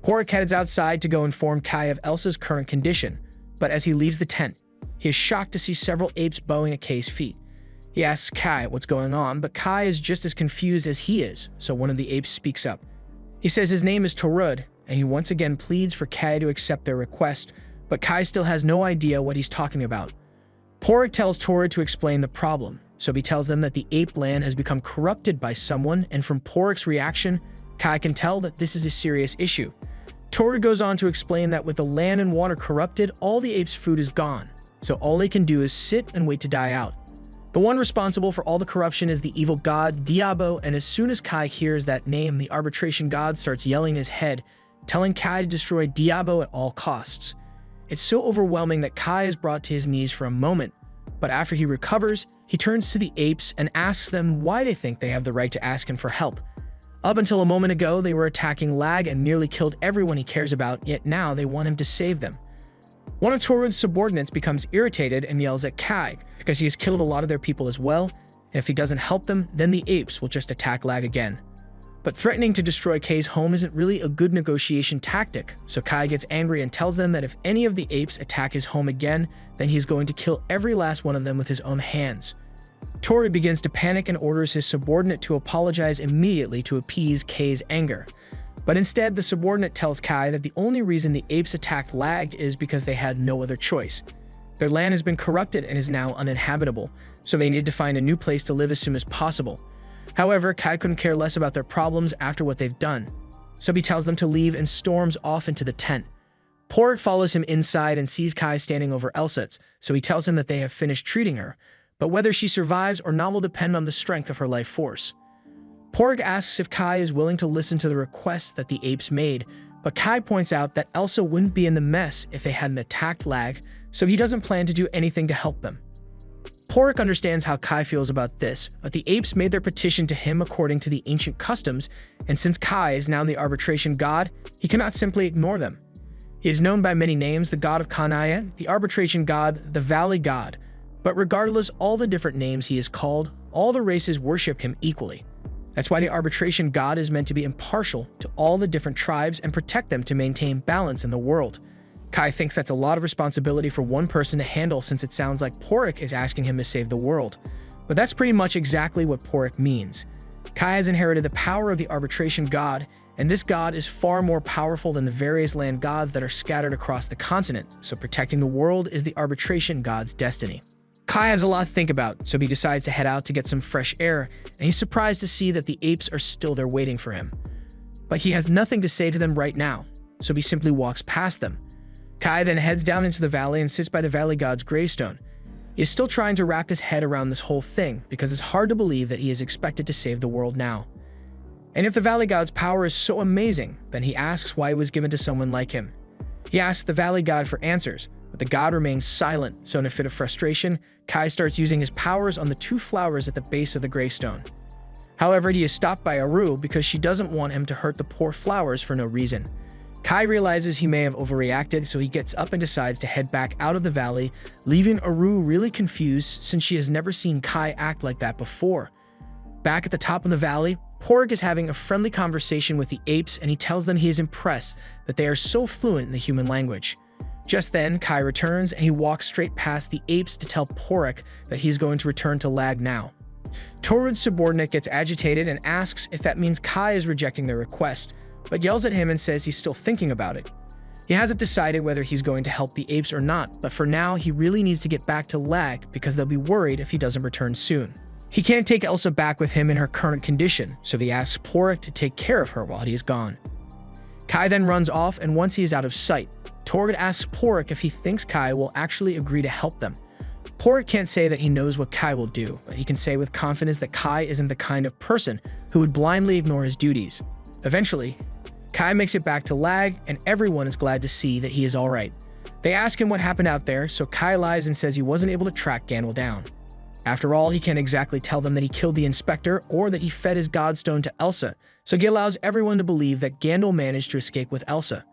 Porrick heads outside to go inform Kai of Elsa's current condition, but as he leaves the tent, he is shocked to see several apes bowing at Kai's feet. He asks Kai what's going on, but Kai is just as confused as he is, so one of the apes speaks up. He says his name is Torud, and he once again pleads for Kai to accept their request, but Kai still has no idea what he's talking about. Porrick tells Torud to explain the problem, so he tells them that the ape land has become corrupted by someone, and from Porik's reaction, Kai can tell that this is a serious issue. Torrid goes on to explain that with the land and water corrupted, all the apes' food is gone, so all they can do is sit and wait to die out. The one responsible for all the corruption is the evil god, Diabo, and as soon as Kai hears that name, the arbitration god starts yelling in his head, telling Kai to destroy Diabo at all costs. It's so overwhelming that Kai is brought to his knees for a moment, but after he recovers, he turns to the apes and asks them why they think they have the right to ask him for help. Up until a moment ago, they were attacking Lag and nearly killed everyone he cares about, yet now they want him to save them. One of Torrid's subordinates becomes irritated and yells at Kai because he has killed a lot of their people as well, and if he doesn't help them, then the apes will just attack Lag again. But threatening to destroy Kai's home isn't really a good negotiation tactic, so Kai gets angry and tells them that if any of the apes attack his home again, then he's going to kill every last one of them with his own hands. Torrid begins to panic and orders his subordinate to apologize immediately to appease Kai's anger. But instead, the subordinate tells Kai that the only reason the apes attacked Lag is because they had no other choice. Their land has been corrupted and is now uninhabitable, so they need to find a new place to live as soon as possible. However, Kai couldn't care less about their problems after what they've done, so he tells them to leave and storms off into the tent. Porik follows him inside and sees Kai standing over Elsa's, so he tells him that they have finished treating her, but whether she survives or not will depend on the strength of her life force. Porik asks if Kai is willing to listen to the request that the apes made, but Kai points out that Elsa wouldn't be in the mess if they hadn't attacked Lag, so he doesn't plan to do anything to help them. Porik understands how Kai feels about this, but the apes made their petition to him according to the ancient customs, and since Kai is now the arbitration god, he cannot simply ignore them. He is known by many names: the god of Kanaya, the arbitration god, the valley god, but regardless all the different names he is called, all the races worship him equally. That's why the arbitration god is meant to be impartial to all the different tribes and protect them to maintain balance in the world. Kai thinks that's a lot of responsibility for one person to handle, since it sounds like Porik is asking him to save the world. But that's pretty much exactly what Porik means. Kai has inherited the power of the arbitration god, and this god is far more powerful than the various land gods that are scattered across the continent, so protecting the world is the arbitration god's destiny. Kai has a lot to think about, so he decides to head out to get some fresh air, and he's surprised to see that the apes are still there waiting for him. But he has nothing to say to them right now, so he simply walks past them. Kai then heads down into the valley and sits by the valley god's gravestone. He is still trying to wrap his head around this whole thing because it's hard to believe that he is expected to save the world now. And if the valley god's power is so amazing, then he asks why it was given to someone like him. He asks the valley god for answers, but the god remains silent, so in a fit of frustration, Kai starts using his powers on the two flowers at the base of the gravestone. However, he is stopped by Aru because she doesn't want him to hurt the poor flowers for no reason. Kai realizes he may have overreacted, so he gets up and decides to head back out of the valley, leaving Aru really confused since she has never seen Kai act like that before. Back at the top of the valley, Porik is having a friendly conversation with the apes, and he tells them he is impressed that they are so fluent in the human language. Just then, Kai returns and he walks straight past the apes to tell Porik that he is going to return to Lag now. Torrid's subordinate gets agitated and asks if that means Kai is rejecting their request, but yells at him and says he's still thinking about it. He hasn't decided whether he's going to help the apes or not, but for now he really needs to get back to Lag because they'll be worried if he doesn't return soon. He can't take Elsa back with him in her current condition, so he asks Porik to take care of her while he is gone. Kai then runs off, and once he is out of sight, Torrid asks Porik if he thinks Kai will actually agree to help them. Porik can't say that he knows what Kai will do, but he can say with confidence that Kai isn't the kind of person who would blindly ignore his duties. Eventually, Kai makes it back to Lag, and everyone is glad to see that he is alright. They ask him what happened out there, so Kai lies and says he wasn't able to track Gandalf down. After all, he can't exactly tell them that he killed the inspector or that he fed his godstone to Elsa, so he allows everyone to believe that Gandalf managed to escape with Elsa.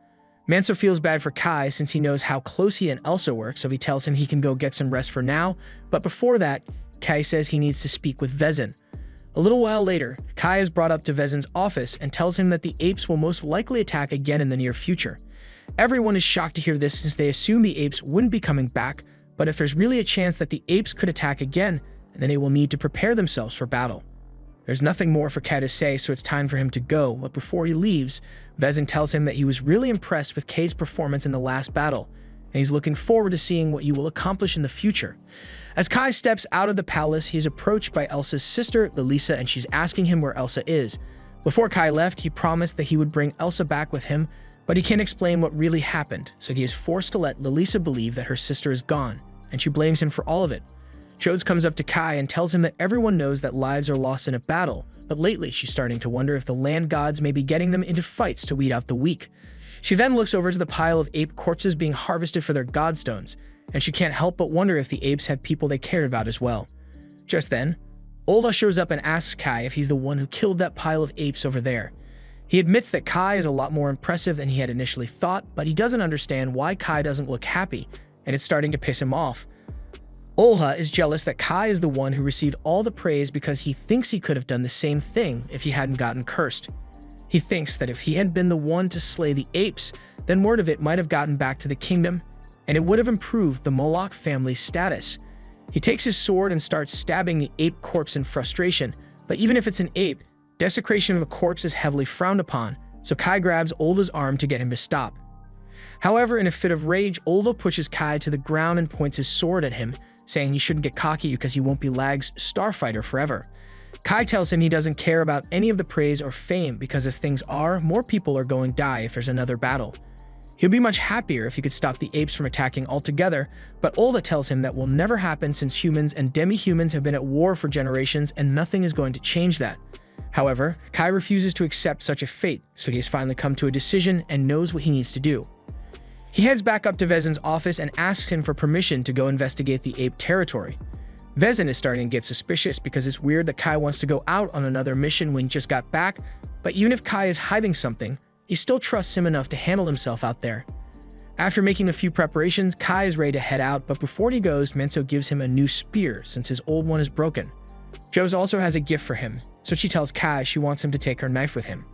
Manso feels bad for Kai since he knows how close he and Elsa work, so he tells him he can go get some rest for now, but before that, Kai says he needs to speak with Vezin. A little while later, Kai is brought up to Vezin's office and tells him that the apes will most likely attack again in the near future. Everyone is shocked to hear this since they assume the apes wouldn't be coming back, but if there's really a chance that the apes could attack again, then they will need to prepare themselves for battle. There's nothing more for Kai to say, so it's time for him to go, but before he leaves, Vezin tells him that he was really impressed with Kai's performance in the last battle, and he's looking forward to seeing what you will accomplish in the future. As Kai steps out of the palace, he is approached by Elsa's sister, Lisa, and she's asking him where Elsa is. Before Kai left, he promised that he would bring Elsa back with him, but he can't explain what really happened, so he is forced to let Lisa believe that her sister is gone, and she blames him for all of it. Jodes comes up to Kai and tells him that everyone knows that lives are lost in a battle, but lately she's starting to wonder if the land gods may be getting them into fights to weed out the weak. She then looks over to the pile of ape corpses being harvested for their godstones, and she can't help but wonder if the apes had people they cared about as well. Just then, Olda shows up and asks Kai if he's the one who killed that pile of apes over there. He admits that Kai is a lot more impressive than he had initially thought, but he doesn't understand why Kai doesn't look happy, and it's starting to piss him off. Olha is jealous that Kai is the one who received all the praise because he thinks he could have done the same thing if he hadn't gotten cursed. He thinks that if he had been the one to slay the apes, then word of it might have gotten back to the kingdom, and it would have improved the Moloch family's status. He takes his sword and starts stabbing the ape corpse in frustration, but even if it's an ape, desecration of a corpse is heavily frowned upon, so Kai grabs Olda's arm to get him to stop. However, in a fit of rage, Olda pushes Kai to the ground and points his sword at him, saying he shouldn't get cocky because he won't be Lag's starfighter forever. Kai tells him he doesn't care about any of the praise or fame because as things are, more people are going to die if there's another battle. He'll be much happier if he could stop the apes from attacking altogether, but Olda tells him that will never happen since humans and demi-humans have been at war for generations and nothing is going to change that. However, Kai refuses to accept such a fate, so he has finally come to a decision and knows what he needs to do. He heads back up to Vezin's office and asks him for permission to go investigate the ape territory. Vezin is starting to get suspicious because it's weird that Kai wants to go out on another mission when he just got back, but even if Kai is hiding something, he still trusts him enough to handle himself out there. After making a few preparations, Kai is ready to head out, but before he goes, Menso gives him a new spear since his old one is broken. Joes also has a gift for him, so she tells Kai she wants him to take her knife with him.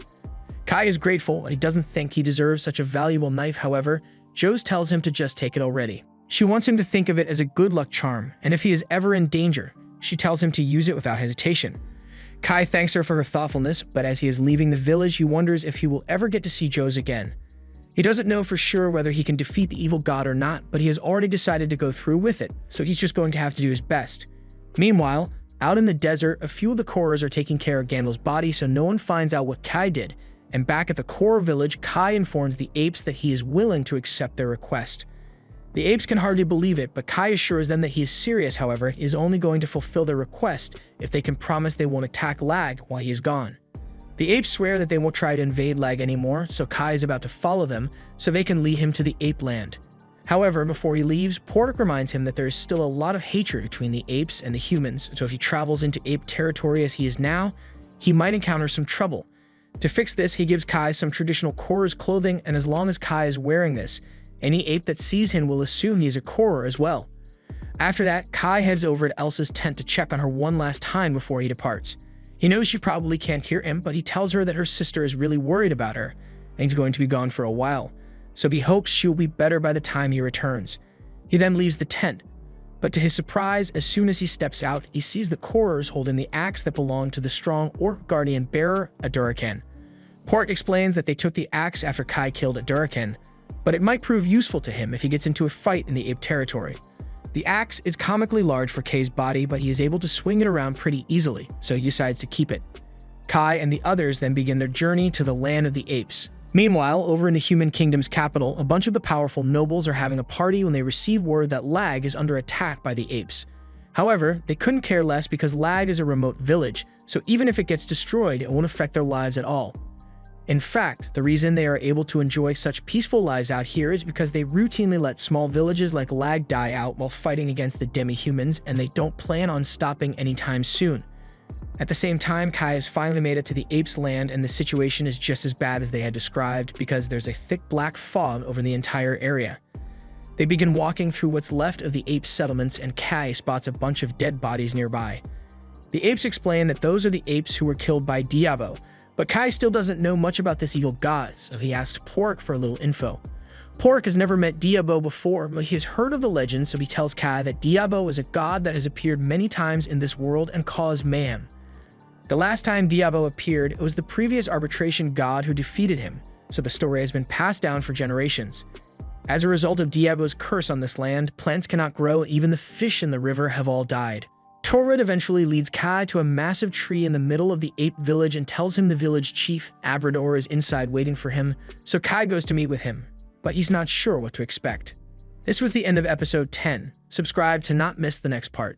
Kai is grateful, but he doesn't think he deserves such a valuable knife. However, Joes tells him to just take it already. She wants him to think of it as a good luck charm, and if he is ever in danger, she tells him to use it without hesitation. Kai thanks her for her thoughtfulness, but as he is leaving the village, he wonders if he will ever get to see Joes again. He doesn't know for sure whether he can defeat the evil god or not, but he has already decided to go through with it, so he's just going to have to do his best. Meanwhile, out in the desert, a few of the Korras are taking care of Gandalf's body so no one finds out what Kai did, and back at the Korra village, Kai informs the apes that he is willing to accept their request. The apes can hardly believe it, but Kai assures them that he is serious. However, he is only going to fulfill their request if they can promise they won't attack Lag while he is gone. The apes swear that they won't try to invade Lag anymore, so Kai is about to follow them so they can lead him to the ape land. However, before he leaves, Pork reminds him that there is still a lot of hatred between the apes and the humans, so if he travels into ape territory as he is now, he might encounter some trouble. To fix this, he gives Kai some traditional Korra's clothing, and as long as Kai is wearing this, any ape that sees him will assume he is a Korra as well. After that, Kai heads over to Elsa's tent to check on her one last time before he departs. He knows she probably can't hear him, but he tells her that her sister is really worried about her, and he's going to be gone for a while, so he hopes she will be better by the time he returns. He then leaves the tent, but to his surprise, as soon as he steps out, he sees the Korras holding the axe that belonged to the strong Orc Guardian bearer, Adurakan. Pork explains that they took the axe after Kai killed Adurakan, but it might prove useful to him if he gets into a fight in the ape territory. The axe is comically large for Kai's body, but he is able to swing it around pretty easily, so he decides to keep it. Kai and the others then begin their journey to the land of the apes. Meanwhile, over in the Human Kingdom's capital, a bunch of the powerful nobles are having a party when they receive word that Lag is under attack by the apes. However, they couldn't care less because Lag is a remote village, so even if it gets destroyed, it won't affect their lives at all. In fact, the reason they are able to enjoy such peaceful lives out here is because they routinely let small villages like Lag die out while fighting against the demi-humans, and they don't plan on stopping anytime soon. At the same time, Kai has finally made it to the apes' land, and the situation is just as bad as they had described because there's a thick black fog over the entire area. They begin walking through what's left of the ape settlements, and Kai spots a bunch of dead bodies nearby. The apes explain that those are the apes who were killed by Diabo, but Kai still doesn't know much about this evil god, so he asked Pork for a little info. Pork has never met Diabo before, but he has heard of the legend, so he tells Kai that Diabo is a god that has appeared many times in this world and caused mayhem. The last time Diabo appeared, it was the previous arbitration god who defeated him, so the story has been passed down for generations. As a result of Diablo's curse on this land, plants cannot grow, even the fish in the river have all died. Torrid eventually leads Kai to a massive tree in the middle of the ape village and tells him the village chief, Abrador, is inside waiting for him, so Kai goes to meet with him, but he's not sure what to expect. This was the end of episode 10. Subscribe to not miss the next part.